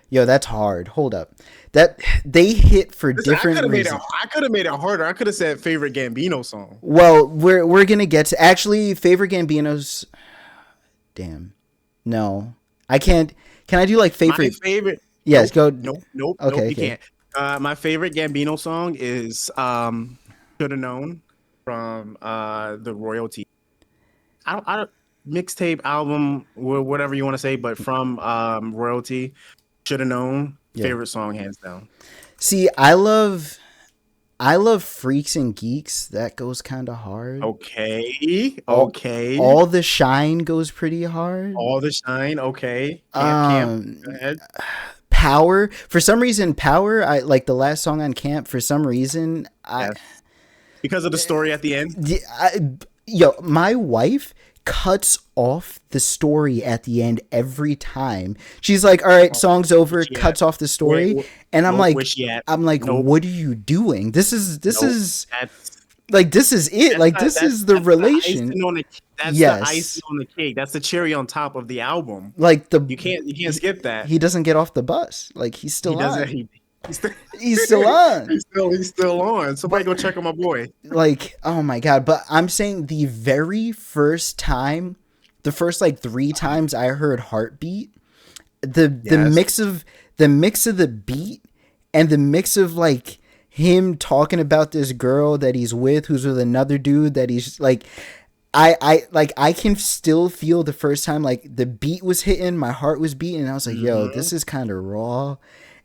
Yo, that's hard. Hold up. That they hit for Listen, different reasons. I could have made it harder. I could have said favorite Gambino song. Well, we're gonna get to actually favorite Gambino's. Damn, no, I can't. Can I do like favorite? My favorite. Yes, nope, go. Nope. Okay, You can't. My favorite Gambino song is "Shoulda Known" from the Royalty. I don't mixtape album, whatever you want to say, but from Royalty, "Shoulda Known." Yeah. Favorite song, hands down. See, I love Freaks and Geeks. That goes kind of hard. Okay. All the Shine goes pretty hard. All the Shine. Okay. Camp. Go ahead. Power. For some reason, Power. I like the last song on Camp. For some reason, because of the story at the end. My wife cuts off the story at the end every time. She's like, all right, song's over, cuts off the story. And I'm like, what are you doing? This is it. Like, this is the relation. That's the icing on the cake. That's the cherry on top of the album. Like you can't skip that. He doesn't get off the bus. Like, he's still on. He's still on. He's still on. Somebody go check on my boy. Like, oh my god! But I'm saying the very first time, the first like 3 times I heard Heartbeat, the mix of the beat and the mix of like him talking about this girl that he's with, who's with another dude that he's like. I can still feel the first time like the beat was hitting, my heart was beating, and I was like, yo, this is kind of raw.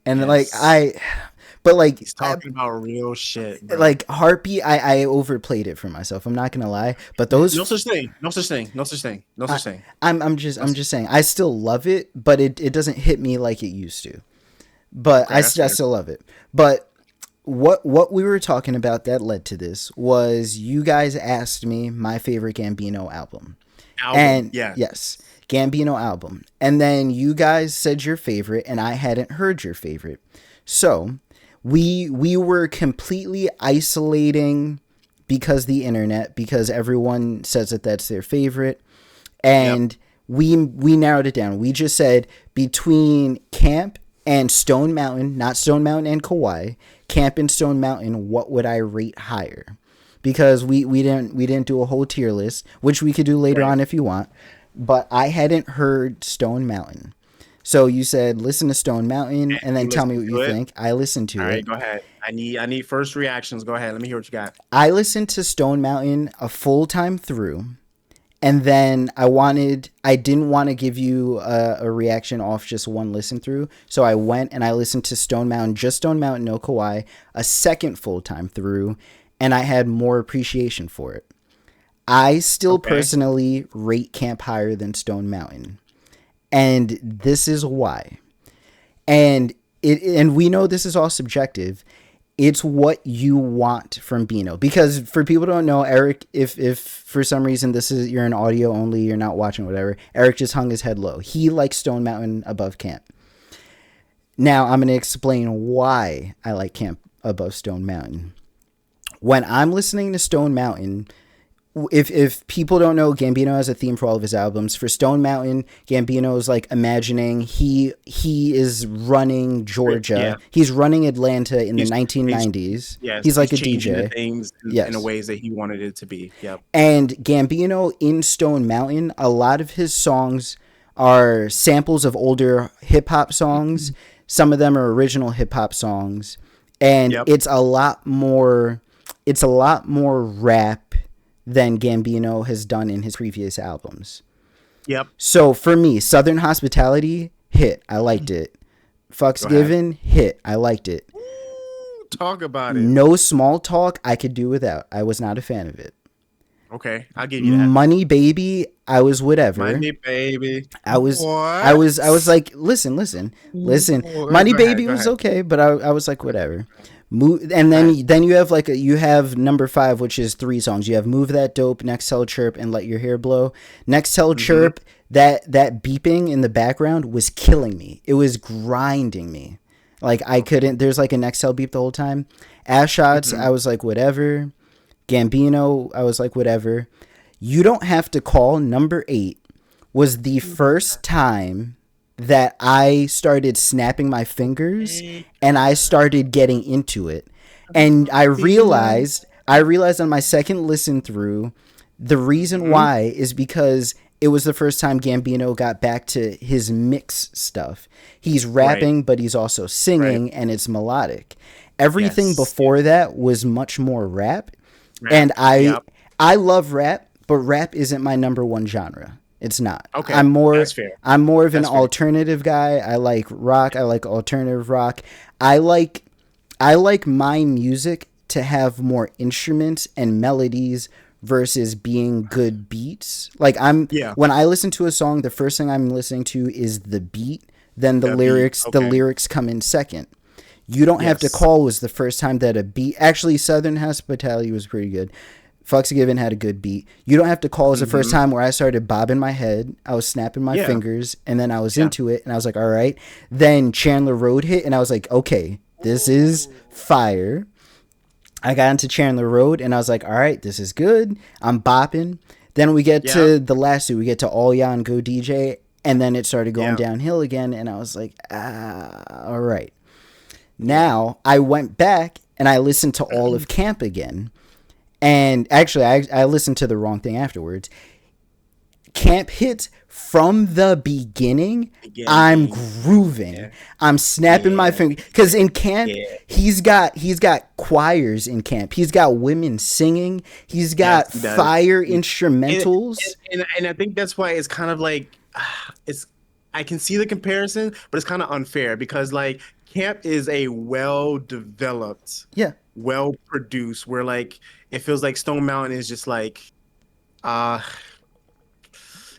And he's talking about real shit, bro. Like Heartbeat, I overplayed it for myself. I'm not gonna lie, but those no such thing. I'm just saying I still love it, but it doesn't hit me like it used to. But I still love it. But what we were talking about that led to this was you guys asked me my favorite Gambino album. And yes. Gambino album. And then you guys said your favorite and I hadn't heard your favorite. So we were completely isolating because the internet, because everyone says that that's their favorite. And we narrowed it down. We just said between Camp and Stone Mountain, not Stone Mountain and Kauai, Camp and Stone Mountain, what would I rate higher? Because we didn't do a whole tier list, which we could do later on if you want. But I hadn't heard Stone Mountain. So you said listen to Stone Mountain and then tell me what you think. I listened to it. All right, go ahead. I need first reactions. Go ahead. Let me hear what you got. I listened to Stone Mountain a full time through. And then I didn't want to give you a reaction off just one listen through. So I went and I listened to Stone Mountain, just Stone Mountain, no Kauai, a second full time through. And I had more appreciation for it. I still personally rate Camp higher than Stone Mountain. And this is why. And we know this is all subjective. It's what you want from Bino. Because for people who don't know, Eric, if for some reason you're an audio only, you're not watching whatever, Eric just hung his head low. He likes Stone Mountain above Camp. Now I'm going to explain why I like Camp above Stone Mountain. When I'm listening to Stone Mountain, if people don't know, Gambino has a theme for all of his albums. For Stone Mountain, Gambino is like imagining he is running Georgia. Yeah. He's running Atlanta in the 1990s. He's like a DJ. Things in the ways that he wanted it to be. Yep. And Gambino in Stone Mountain, a lot of his songs are samples of older hip hop songs. Some of them are original hip hop songs, and it's a lot more rap than Gambino has done in his previous albums. Yep. So for me, Southern Hospitality, hit. I liked it. Fucks Given, hit. I liked it. Talk about it. No Small Talk, I could do without. I was not a fan of it. Okay, I'll give you that. Money Baby, I was whatever. Money Baby. I was like, listen. Money Baby was okay, but I was like, whatever. And then you have number 5, which is 3 songs. You have Move That Dope, Next Tell Chirp, and Let Your Hair Blow. Next Tell Chirp, that beeping in the background was killing me. It was grinding me. Like I couldn't. There's like a Next Tell beep the whole time. Ass Shots, I was like, whatever. Gambino, I was like, whatever. You Don't Have to Call, number 8, was the first time that I started snapping my fingers and I started getting into it. And I realized on my second listen through, the reason why is because it was the first time Gambino got back to his mix stuff. He's rapping, but he's also singing, and it's melodic. Everything before that was much more rap. And I love rap, but rap isn't my number 1 genre. It's not. Okay, that's fair. I'm more of an That's fair. alternative guy. I like rock. I like alternative rock. I like my music to have more instruments and melodies versus being good beats. Like when I listen to a song, the first thing I'm listening to is the beat, then the lyrics. The lyrics come in second. You Don't Have to Call was the first time that a beat. Actually, Southern Hospitality was pretty good. Fucks Given had a good beat. You Don't Have to Call was the first time where I started bobbing my head. I was snapping my fingers, and then I was into it, and I was like, all right. Then Chandler Road hit, and I was like, okay, this is fire. I got into Chandler Road, and I was like, all right, this is good. I'm bopping. Then we get to the last 2. We get to All Ya and Go DJ, and then it started going downhill again, and I was like, all right. Now, I went back and I listened to all of Camp again. And actually, I listened to the wrong thing afterwards. Camp hits from the beginning. I'm grooving. Yeah. I'm snapping my fingers. Because in Camp, he's got choirs in Camp. He's got women singing. He's got fire instrumentals. And I think that's why it's kind of like, I can see the comparison, but it's kind of unfair because like, Camp is a well-developed, well-produced, where like it feels like Stone Mountain is just like,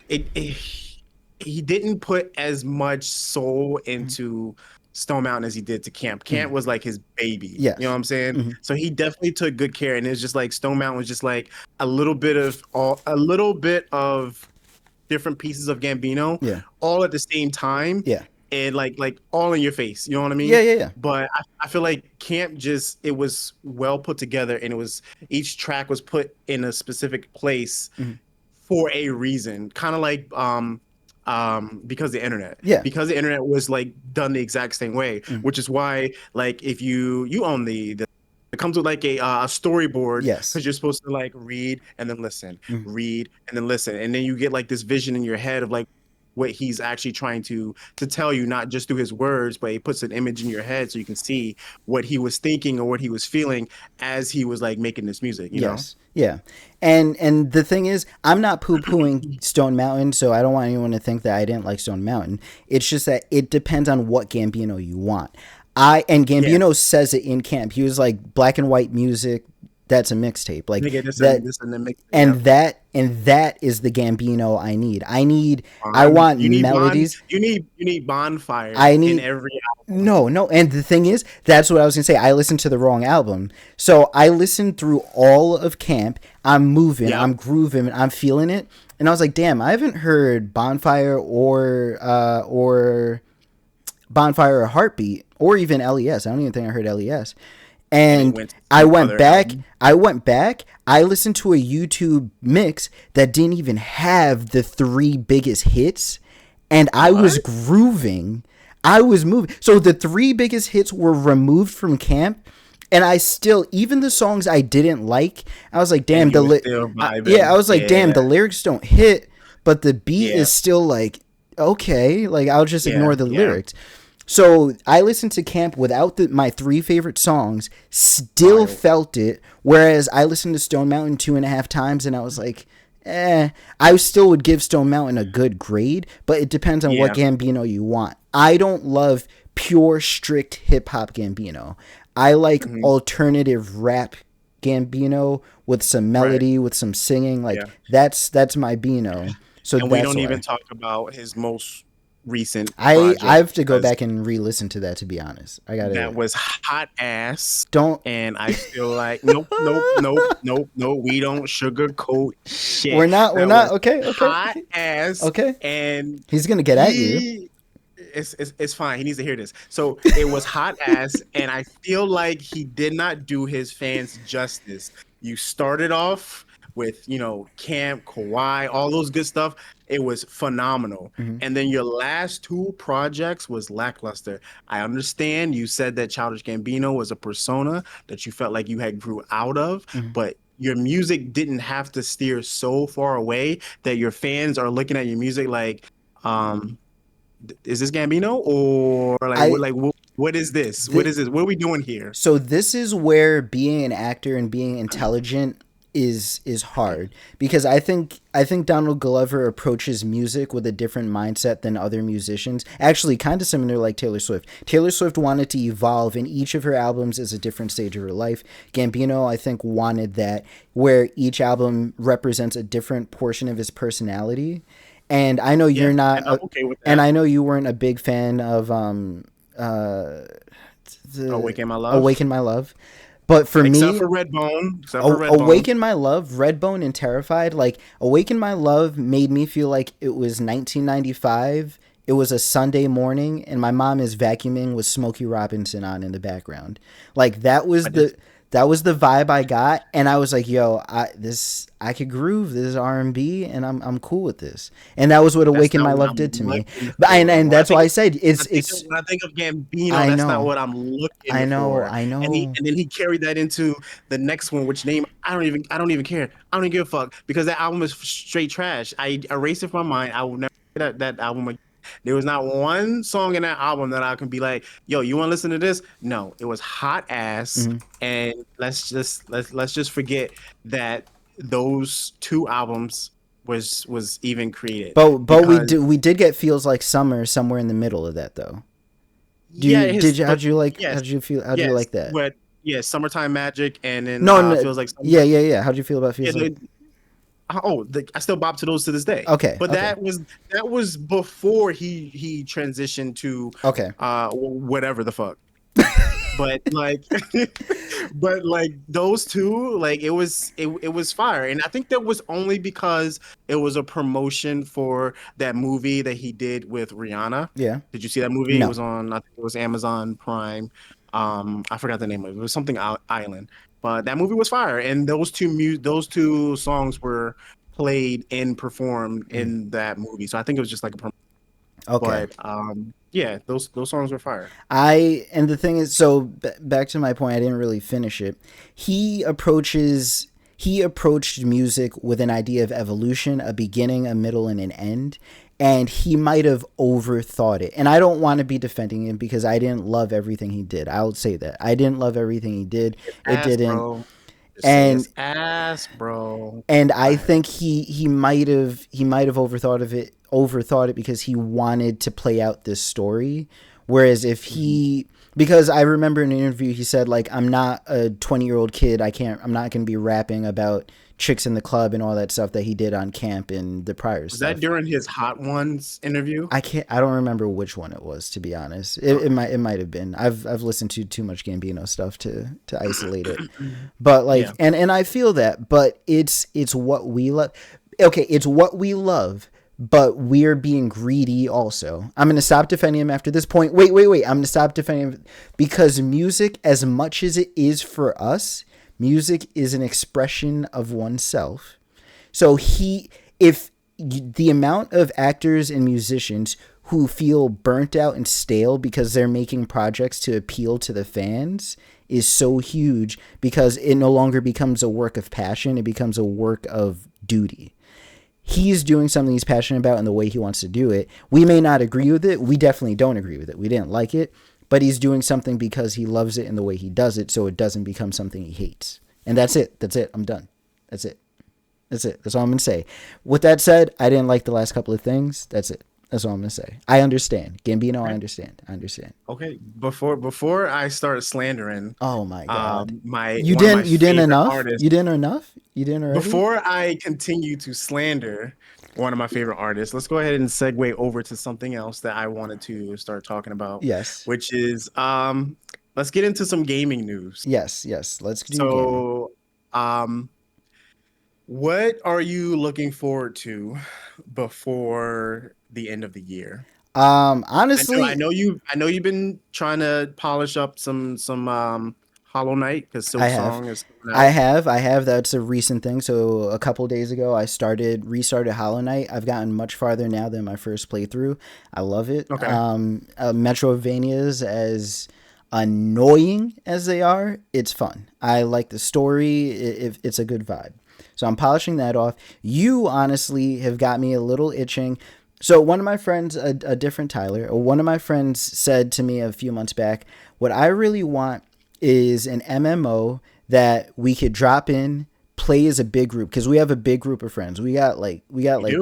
he didn't put as much soul into Stone Mountain as he did to Camp. Camp was like his baby. You know what I'm saying? So he definitely took good care, and it's just like Stone Mountain was just like a little bit of different pieces of Gambino, all at the same time. And like all in your face, you know what I mean? Yeah. But I feel like Camp it was well put together, and it was each track was put in a specific place for a reason. Kind of like because the internet. Because the internet was like done the exact same way, which is why like if you own the it comes with like a storyboard, because you're supposed to like read and then listen, read and then listen, and then you get like this vision in your head of like what he's actually trying to tell you, not just through his words, but he puts an image in your head so you can see what he was thinking or what he was feeling as he was like making this music, you know? Yeah. And the thing is, I'm not poo-pooing Stone Mountain, so I don't want anyone to think that I didn't like Stone Mountain. It's just that it depends on what Gambino you want. Gambino says it in Camp. He was like, black and white music, that's a mixtape. Like that is the Gambino I need. I want melodies. You need bonfire in every album. No. And the thing is, that's what I was gonna say. I listened to the wrong album. So I listened through all of Camp. I'm moving, I'm grooving, I'm feeling it. And I was like, damn, I haven't heard Bonfire or Bonfire or Heartbeat or even LES. I don't even think I heard LES. And I went back. I listened to a YouTube mix that didn't even have the 3 biggest hits, and I was grooving. I was moving. So the 3 biggest hits were removed from Camp, and I still, even the songs I didn't like, I was like, damn, damn, the lyrics don't hit, but the beat is still like, okay, like I'll just ignore the lyrics. So I listened to Camp without my three favorite songs, still Wild. felt it. Whereas I listened to Stone Mountain 2.5 times, and I was like, I still would give Stone Mountain a good grade, but it depends on what Yeah. Gambino you want. I don't love pure, strict hip hop Gambino. I like Hmm. alternative rap Gambino with some Right. melody, with some singing. Like Yeah. that's my Bino. So And we that's don't even why. talk about his most recent I project have to go because back and re-listen to that, to be honest. I that gotta was hot ass. don't And I feel like nope, nope, nope, nope, nope. We don't sugarcoat shit. we're That not was okay, hot ass, okay. and He's gonna get at you. he it's fine. He needs to hear this. So it was hot ass, and I feel like he did not do his fans justice. You started off with, Camp, Kawhi, all those good stuff. It was phenomenal. Mhm. And then your last two projects was lackluster. I understand you said that Childish Gambino was a persona that you felt like you had grew out of, Mhm. but your music didn't have to steer so far away that your fans are looking at your music like, um, is this Gambino or like I what is this? What th- is this? What are we doing here? So this is where being an actor and being intelligent is hard, because I think Donald Glover approaches music with a different mindset than other musicians. Actually, kind of similar like Taylor Swift. Taylor Swift wanted to evolve, and each of her albums is a different stage of her life. Gambino, I think, wanted that, where each album represents a different portion of his personality. And I know you're Yeah, not, and I'm okay with and that. I know you weren't a big fan of the Awaken My Love. Awaken My Love. But for Except me, for Redbone. Except for Redbone. Awaken My Love, Redbone, and Terrified, like Awaken My Love made me feel like it was 1995. It was a Sunday morning, and my mom is vacuuming with Smokey Robinson on in the background. Like I did. that was the vibe I got, and I was like, "Yo, I could groove. This is R&B, and I'm cool with this." And that was what That's Awaken not My what Love I'm did to me. looking But for. and that's why I said it's. When I think of Gambino, I that's not know, what I'm looking for. I And he know. and then he carried that into the next one, which name I don't even care. I don't even give a fuck because that album is straight trash. I erased it from my mind. I will never hear that album again. There was not one song in that album that I can be like, yo, you want to listen to this? No, it was hot ass. Mhm. And let's just forget that those two albums was even created But because we did get Feels Like Summer somewhere in the middle of that, though. yeah, How'd you like, yes, how'd you yes, like that? but yeah, Summertime Magic, and then No, no, feels like yeah, summer. yeah. How'd you feel about Yeah, Feels Like? I still bop to those to this day. Okay, But okay, that was before he transitioned to okay. whatever the fuck. But like but like those two, like it was fire. And I think that was only because it was a promotion for that movie that he did with Rihanna. Yeah. Did you see that movie? It No. was on, I think it was Amazon Prime. I forgot the name of it. It was something Island. But that movie was fire, and those two songs were played and performed Mm. in that movie. So I think it was just like a Okay. but yeah, those songs were fire. And the thing is, so back to my point, I didn't really finish it. He approached music with an idea of evolution, a beginning, a middle, and an end. And he might have overthought it. And I don't want to be defending him because I didn't love everything he did. I'll say that. I didn't love everything he did. It Ass, didn't. bro. Just say And it's ass, bro. I Fire. think he might have overthought it because he wanted to play out this story. Whereas if Mhm. he, because I remember in an interview he said, like, I'm not a 20-year-old kid. I'm not going to be rapping about chicks in the club and all that stuff that he did on Camp and the prior Was stuff. that during his Hot Ones interview? I don't remember which one it was, to be honest. Okay. It might have been. I've listened to too much Gambino stuff to isolate it. But like, Yeah. and I feel that, but it's what we love. Okay, it's what we love, but we're being greedy also. I'm gonna stop defending him after this point. Wait. I'm gonna stop defending him because music, as much as it is for us, music is an expression of oneself. So if the amount of actors and musicians who feel burnt out and stale because they're making projects to appeal to the fans is so huge because it no longer becomes a work of passion, it becomes a work of duty. he's doing something he's passionate about and the way he wants to do it. We may not agree with it. We definitely don't agree with it. We didn't like it, but he's doing something because he loves it and the way he does it, so it doesn't become something he hates. And that's it. That's it. I'm done. That's it. That's it. That's all I'm going to say. With that said, I didn't like the last couple of things. That's it. That's all I'm going to say. I understand. Gambino, I understand. I understand. Okay, before I start slandering, Oh my God. you didn't enough? artists, You didn't enough? You didn't already? before I continue to slander one of my favorite artists, let's go ahead and segue over to something else that I wanted to start talking about. Yes. Which is let's get into some gaming news. Yes. Let's do gaming. So what are you looking forward to before the end of the year? Honestly, I know you've been trying to polish up some Hollow Knight because Silksong is coming out. I have. That's a recent thing. So a couple days ago, I restarted Hollow Knight. I've gotten much farther now than my first playthrough. I love it. Okay. Metroidvanias, as annoying as they are, it's fun. I like the story. It's a good vibe. So I'm polishing that off. You honestly have got me a little itching. So one of my friends, a different Tyler, one of my friends said to me a few months back, what I really want is an MMO that we could drop in, play as a big group, because we have a big group of friends. We got like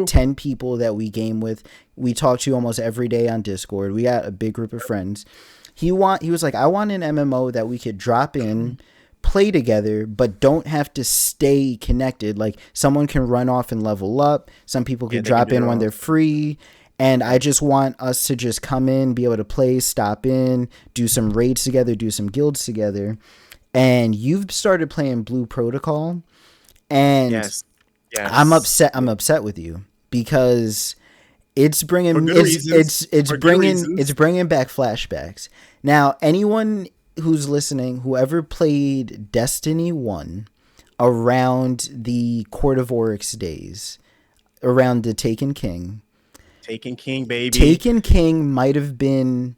10 people that we game with. We talk to almost every day on Discord. We got a big group of friends. He was like, I want an MMO that we could drop in, play together, but don't have to stay connected. Like, someone can run off and level up. Some people can drop in when they're free. And I just want us to just come in, be able to play, stop in, do some raids together, do some guilds together. And you've started playing Blue Protocol, and yes. I'm upset. I'm upset with you because it's bringing bringing back flashbacks. Now, anyone who's listening, whoever played Destiny 1 around the Court of Oryx days, around the Taken King, baby. Taken King might have been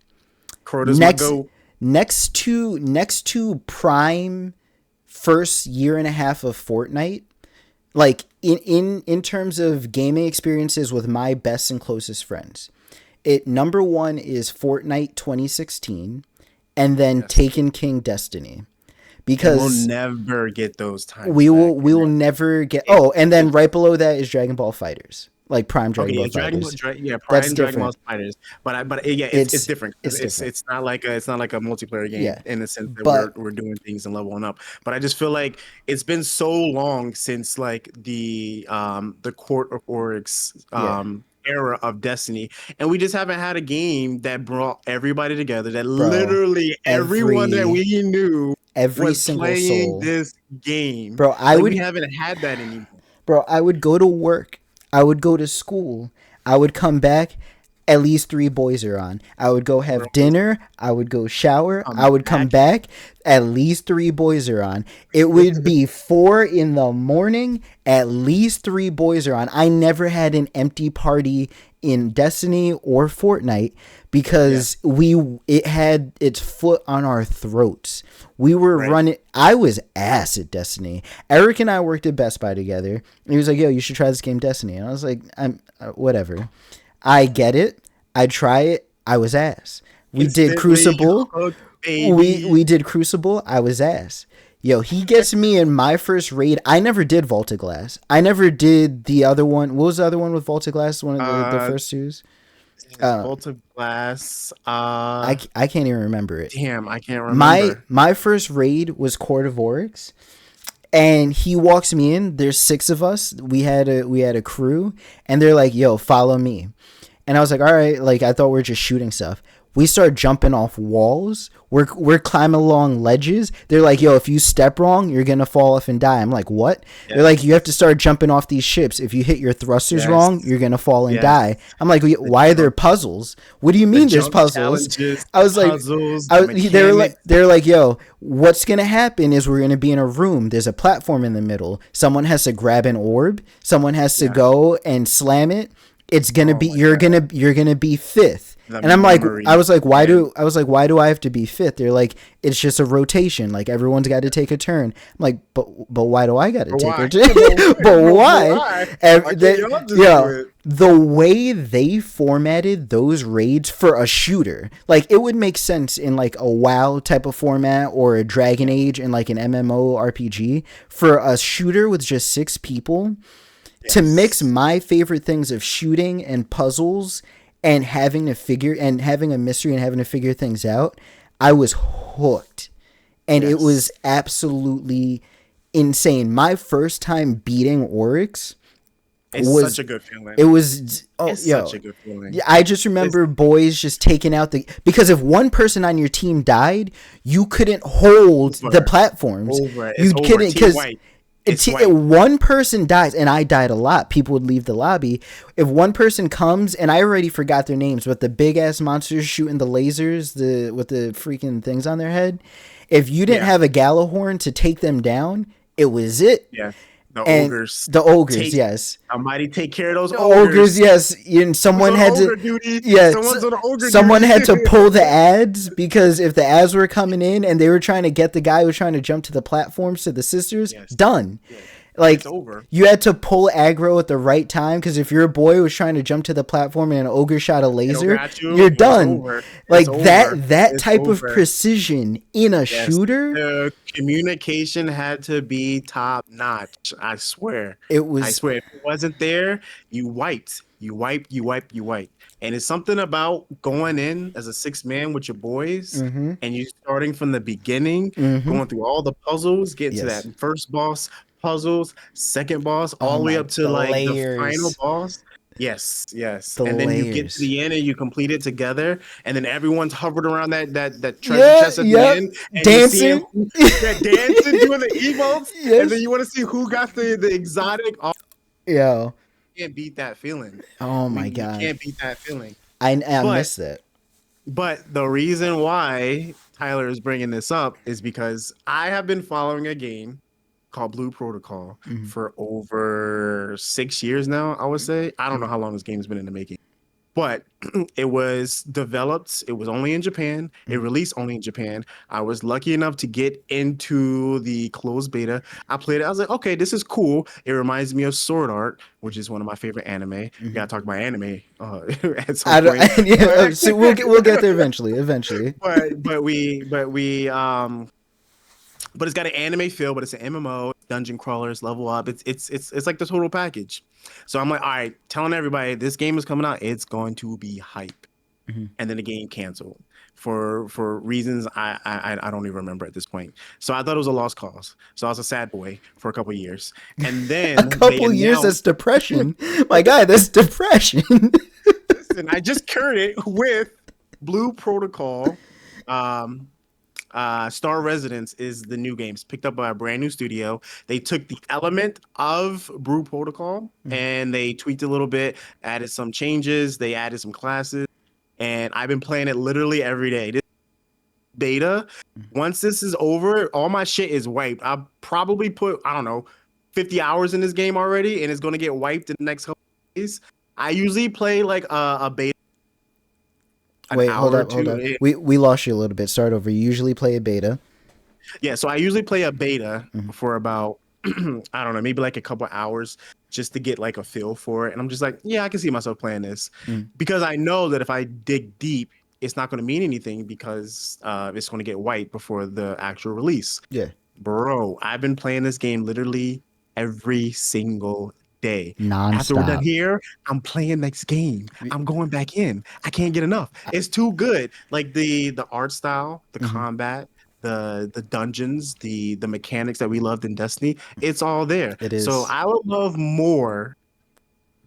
next to Prime first year and a half of Fortnite. Like in terms of gaming experiences with my best and closest friends. Number one is Fortnite 2016 and then Taken King Destiny. Because we'll never get those times. We will never get. Oh, and then right below that is Dragon Ball Fighters. Like Prime Dragon Ball Fighters. Prime That's Dragon Ball different. Fighters. But it's different. It's not like a multiplayer game in the sense that we're doing things and leveling up. But I just feel like it's been so long since like the Court of Oryx era of Destiny, and we just haven't had a game that brought everybody together. That literally everyone that we knew was playing this game. Bro, we haven't had that anymore. Bro, I would go to work. I would go to school. I would come back. At least 3 boys are on. I would go have dinner. I would go shower. I would come back. At least 3 boys are on. It would be 4 in the morning. At least 3 boys are on. I never had an empty party in Destiny or Fortnite because it had its foot on our throats. We were running. I was ass at Destiny. Eric and I worked at Best Buy together. And he was like, "Yo, you should try this game, Destiny." And I was like, "I'm whatever." I get it. I try it. I was ass. We did Crucible. We did Crucible. I was ass. Yo, he gets me in my first raid. I never did Vault of Glass. I never did the other one. What was the other one with Vault of Glass? One of the first twos? Vault of Glass. I can't even remember it. Damn, I can't remember. My first raid was Court of Oryx. And he walks me in. There's 6 of us. We had a crew, and they're like, "Yo, follow me." And I was like, "All right." Like, I thought we were just shooting stuff. We start jumping off walls. We're climbing along ledges. They're like, "Yo, if you step wrong, you're gonna fall off and die." I'm like, "What?" Yeah. They're like, "You have to start jumping off these ships. If you hit your thrusters wrong, you're gonna fall and die." I'm like, "Why are there puzzles? What do you mean there's puzzles?" I was like, they're like, "Yo, what's gonna happen is we're gonna be in a room. There's a platform in the middle. Someone has to grab an orb. Someone has to go and slam it. It's gonna be you're gonna be 5th." The And memory. I was like, why do I have to be fifth? They're like, it's just a rotation. Like everyone's got to take a turn. I'm like, but why do I got to take a turn? But why? The way they formatted those raids for a shooter, like it would make sense in like a WoW type of format or a Dragon Age and like an MMO RPG. For a shooter with just 6 people, to mix my favorite things of shooting and puzzles and having a mystery and having to figure things out, I was hooked. And it was absolutely insane. My first time beating Oryx was such a good feeling. It was such a good feeling. I just remember boys just taking out because if one person on your team died, you couldn't hold the platforms. You couldn't, because one person dies, and I died a lot. People would leave the lobby. If one person comes, and I already forgot their names, but the big ass monsters shooting the lasers, with the freaking things on their head. If you didn't have a Gallahorn to take them down, it was it. Yeah. The ogres, yes. Almighty take care of those ogres. Yes. And someone had to someone had to pull the ads, because if the ads were coming in and they were trying to get the guy who was trying to jump to the platforms to the sisters, done. Yes. Like, you had to pull aggro at the right time, because if your boy was trying to jump to the platform and an ogre shot a laser, you're done. Like that type of precision in a shooter. The communication had to be top notch. I swear. I swear. If it wasn't there, you wiped. And it's something about going in as a 6-man with your boys, and you starting from the beginning, going through all the puzzles, getting to that first boss. Puzzles, second boss, all the way up to the final boss. Yes. And then you get to the end and you complete it together, and then everyone's hovered around that treasure chest at the end, and dancing, dancing, doing the emotes, and then you want to see who got the exotic. You can't beat that feeling. Oh my god, you can't beat that feeling. I miss that. But the reason why Tyler is bringing this up is because I have been following a game called Blue Protocol for over 6 years now, I would say. I don't know how long this game's been in the making, but it was developed. It was only in Japan. It released only in Japan. I was lucky enough to get into the closed beta. I played it. I was like, okay, this is cool. It reminds me of Sword Art, which is one of my favorite anime. We gotta talk about anime at some point. So we'll get there eventually. But it's got an anime feel, but it's an MMO, dungeon crawlers, level up. It's like the total package. So I'm like, all right, telling everybody this game is coming out. It's going to be hype. And then the game canceled for reasons I don't even remember at this point. So I thought it was a lost cause. So I was a sad boy for a couple of years. And then a couple years, that's depression. My guy, that's depression. Listen, I just cured it with Blue Protocol. Star Residence is the new game. It's picked up by a brand new studio. They took the element of Blue Protocol and they tweaked a little bit, added some changes. They added some classes, and I've been playing it literally every day. This beta, once this is over, all my shit is wiped. I've probably put, I don't know, 50 hours in this game already, and it's going to get wiped in the next couple of days. I usually play like a beta. Wait, hold up. We lost you a little bit. Start over. You usually play a beta. Yeah, so I usually play a beta for about, I don't know, maybe like a couple hours just to get like a feel for it. And I'm just like, yeah, I can see myself playing this. Because I know that if I dig deep, it's not going to mean anything, because it's going to get wiped before the actual release. Yeah. Bro, I've been playing this game literally every single day. Non-stop. After we're done here, I'm playing next game. I'm going back in. I can't get enough. It's too good. Like the art style, the combat, the dungeons, the mechanics that we loved in Destiny, it's all there. It is. So I would love more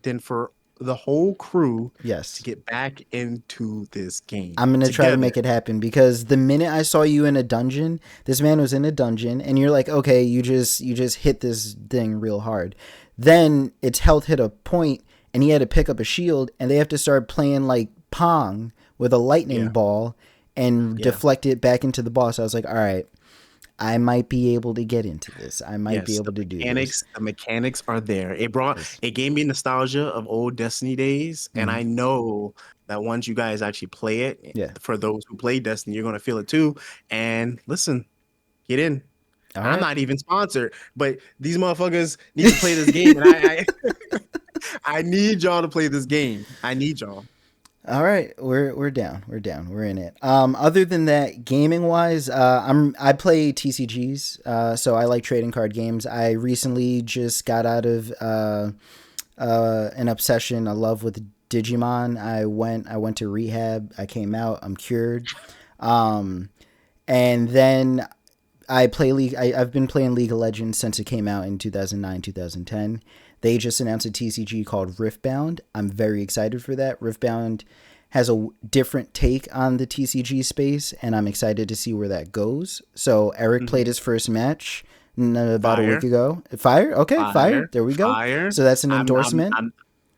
than for the whole crew to get back into this game. I'm going to try to make it happen, because the minute I saw you in a dungeon, this man was in a dungeon, and you're like, okay, you just hit this thing real hard. Then its health hit a point, and he had to pick up a shield, and they have to start playing like Pong with a lightning ball and deflect it back into the boss. I was like, all right, I might be able to get into this. I might be Yes, able to do this. the mechanics are there. Yes. It gave me nostalgia of old Destiny days, and Mhm. I know that once you guys actually play it, Yeah. for those who play Destiny, you're gonna feel it too. And listen, get in. All I'm right. not even sponsored, but these motherfuckers need to play this game, and I I need y'all to play this game. I need y'all. All right, we're down. We're down. We're in it. Other than that, gaming wise, I play TCGs. So I like trading card games. I recently just got out of an obsession, a love with Digimon. I went to rehab. I came out. I'm cured. Um, and then I play League. I've been playing League of Legends since it came out in 2009, 2010. They just announced a TCG called Riftbound. I'm very excited for that. Riftbound has a different take on the TCG space, and I'm excited to see where that goes. So Eric played his first match about a week Fire, ago. Fire? Okay, fire. fire, There we go. fire. So that's an I'm endorsement. I'm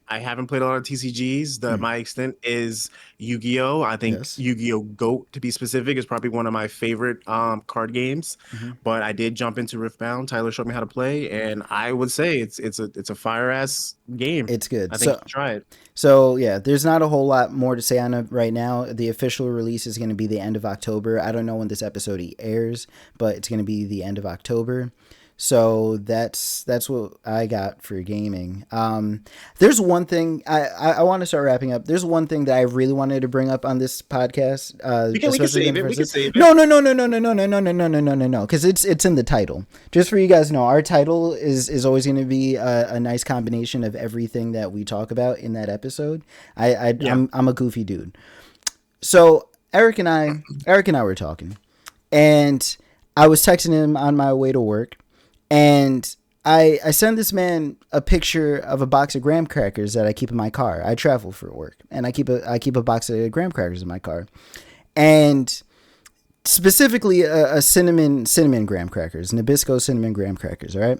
I haven't played a lot of TCGs. Hmm. My extent is Yu-Gi-Oh! I think Yes. Yu-Gi-Oh! GOAT, to be specific, is probably one of my favorite card games. Hmm. But I did jump into Riftbound. Tyler showed me how to play, and I would say it's a fire ass game. It's good. I think you should try it. So yeah, there's not a whole lot more to say on it right now. The official release is going to be the end of October. I don't know when this episode airs, but it's going to be the end of October. So that's what I got for gaming. There's one thing I want to start wrapping up. There's one thing that I really wanted to bring up on this podcast. We can Especially save the it. We first. can save it. No, because it's in the title. Just for you guys to know, our title is always going to be a nice combination of everything that we talk about in that episode. I'm a goofy dude. So Eric and I were talking, and I was texting him on my way to work. And I send this man a picture of a box of graham crackers that I keep in my car. I travel for work, and I keep a box of graham crackers in my car, and specifically a cinnamon graham crackers, Nabisco cinnamon graham crackers. All right,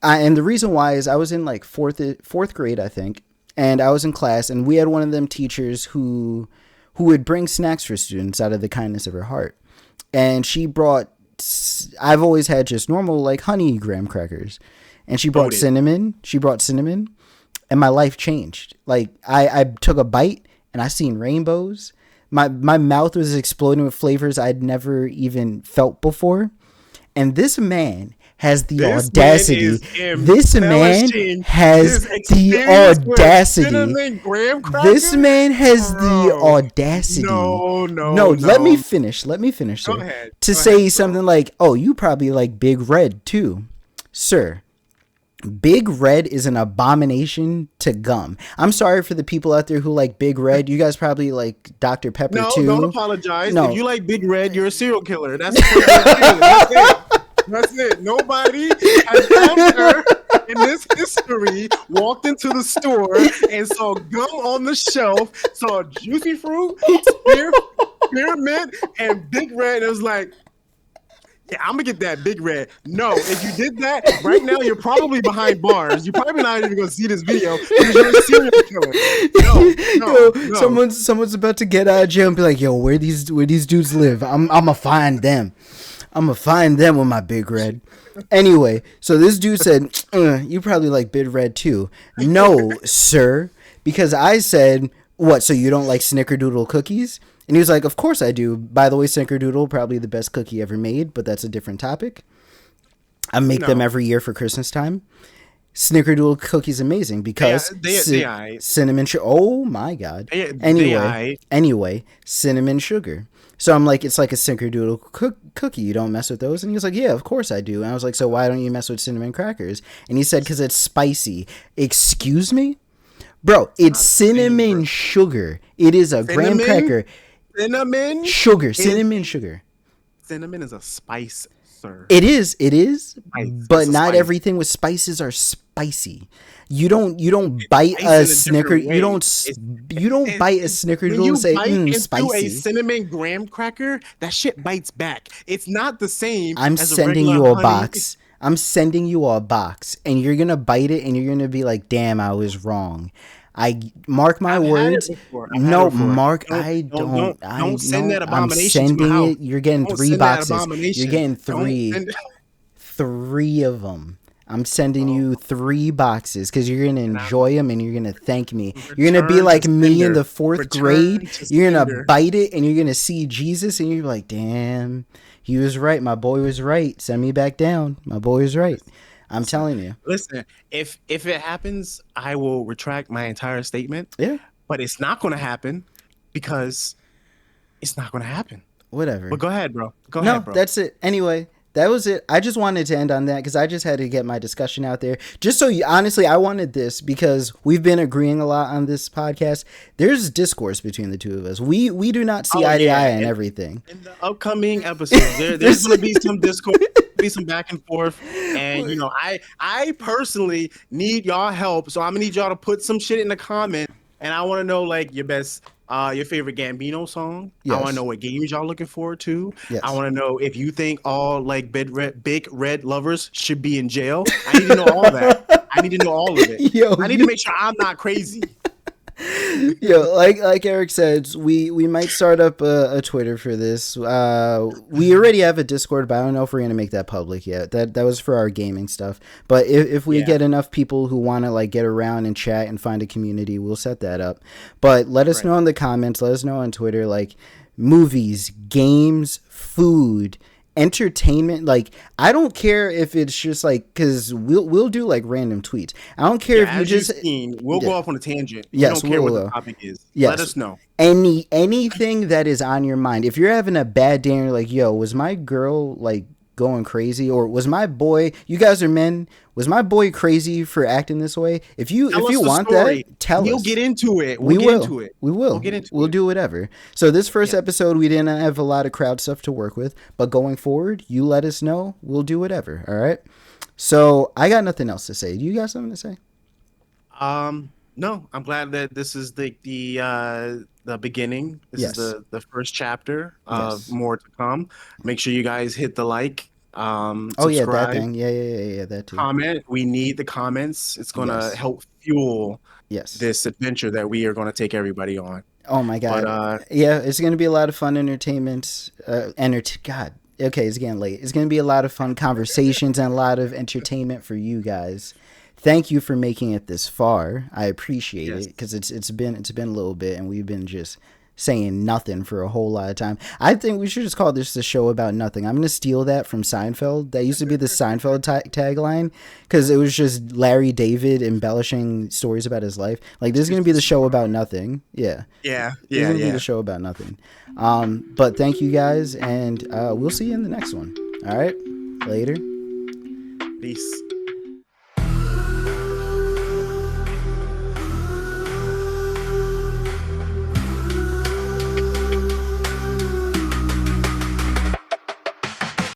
and the reason why is I was in like fourth grade, I think, and I was in class, and we had one of them teachers who would bring snacks for students out of the kindness of her heart, and she brought. I've always had just normal like honey graham crackers, and she brought cinnamon. And my life changed. Like I took a bite and I seen rainbows. My mouth was exploding with flavors I'd never even felt before. And this man has the audacity. This man has the audacity. This man has the audacity. No. Let me finish, sir. Go ahead. To say something like, "Oh, you probably like Big Red too, sir." Big Red is an abomination to gum. I'm sorry for the people out there who like Big Red. You guys probably like Dr. Pepper too. No, don't apologize. No. If you like Big Red, you're a serial killer. That's it. That's it. Nobody has ever in this history walked into the store and saw gum on the shelf, saw juicy fruit, spearmint, and Big Red. It was like, yeah, I'm gonna get that Big Red. No, if you did that right now, you're probably behind bars. You're probably not even gonna see this video because you're a serial killer. No. Someone's about to get out of jail and be like, "Yo, where these dudes live? I'm gonna find them. I'm gonna find them with my Big Red." Anyway, so this dude said, "You probably like Big Red too." No, sir, because I said, "What? So you don't like Snickerdoodle cookies?" And he was like, "Of course I do. By the way, Snickerdoodle, probably the best cookie ever made, but that's a different topic. I make them every year for Christmas time. Snickerdoodle cookies amazing because cinnamon sugar. Oh my god. Anyway, cinnamon sugar. So I'm like, it's like a Snickerdoodle cookie. You don't mess with those? And he was like, yeah, of course I do. And I was like, so why don't you mess with cinnamon crackers? And he said, because it's spicy. Excuse me? Bro, it's cinnamon sugar. It is a graham cracker. Cinnamon sugar. Cinnamon sugar. Cinnamon is a spice, sir. It is. But not spice. Everything with spices are spicy. You don't bite a Snicker. You don't bite a Snickerdoodle and say spicy. Into a cinnamon graham cracker, that shit bites back. It's not the same. I'm sending you a box. I'm sending you a box, and you're gonna bite it, and you're gonna be like, "Damn, I was wrong." I mark my I've had it words. before. I've had it No, before. Mark, Don't I don't don't. don't I don't send know. that I'm abomination to my sending house. it. You're getting Don't 3 send that boxes. You're abomination. getting Don't 3. send. 3 of them. I'm sending Oh, you 3 boxes because you're going to and enjoy them and you're going to thank me. You're going to be return to like me in sender. the 4th grade. Return to You're going to sender. bite it and you're going to see Jesus and you're like, damn, he was right. My boy was right. Send me back down. My boy was right. I'm telling you. Listen, if it happens, I will retract my entire statement. Yeah. But it's not going to happen because it's not going to happen. Whatever. But go ahead, bro. Go ahead, No, bro. that's it. Anyway, that was it. I just wanted to end on that because I just had to get my discussion out there. Just so you, honestly, I wanted this because we've been agreeing a lot on this podcast. There's discourse between the two of us. We do not see eye to eye on everything. In the upcoming episodes, there's going to be some discourse, be some back and forth, and you know, I personally need y'all help, so I'm gonna need y'all to put some shit in the comment, and I want to know like your best. Your favorite Gambino song. Yes. I want to know what games y'all looking forward to. Yes. I want to know if you think all like big red lovers should be in jail. I need to know all that. I need to know all of it. Yo, I need to make sure I'm not crazy. Yo, like Eric said, we might start up a Twitter for this. We already have a Discord, but I don't know if we're gonna make that public yet. That was for our gaming stuff. But if we get enough people who want to like get around and chat and find a community, we'll set that up. But let us know in the comments. Let us know on Twitter, like movies, games, food, entertainment. Like I don't care if it's just like because we'll do like random tweets. I don't care if you just we'll go off on a tangent. Yes, we don't care what the topic is. Yes. Let us know anything that is on your mind. If you're having a bad day and you're like, yo, was my girl like going crazy, or was my boy, you guys are men, was my boy crazy for acting this way? If you want story. That, tell we'll us. Get into it. We will. We'll get into we'll do whatever. So this first episode, we didn't have a lot of crowd stuff to work with, but going forward, you let us know. We'll do whatever. All right. So I got nothing else to say. Do you got something to say? No, I'm glad that this is the beginning. This is the first chapter of more to come. Make sure you guys hit the like. Subscribe, that thing. Yeah, that too. Comment. We need the comments. It's gonna help fuel this adventure that we are gonna take everybody on. Oh my god. But, it's gonna be a lot of fun entertainment. God. Okay, it's getting late. It's gonna be a lot of fun conversations and a lot of entertainment for you guys. Thank you for making it this far. I appreciate it because it's been a little bit and we've been just saying nothing for a whole lot of time. I think we should just call this the show about nothing. I'm gonna steal that from Seinfeld. That used to be the Seinfeld tagline because it was just Larry David embellishing stories about his life. Like this is gonna be the show about nothing. Yeah. This is gonna be the show about nothing. But thank you guys, and we'll see you in the next one. All right, later. Peace.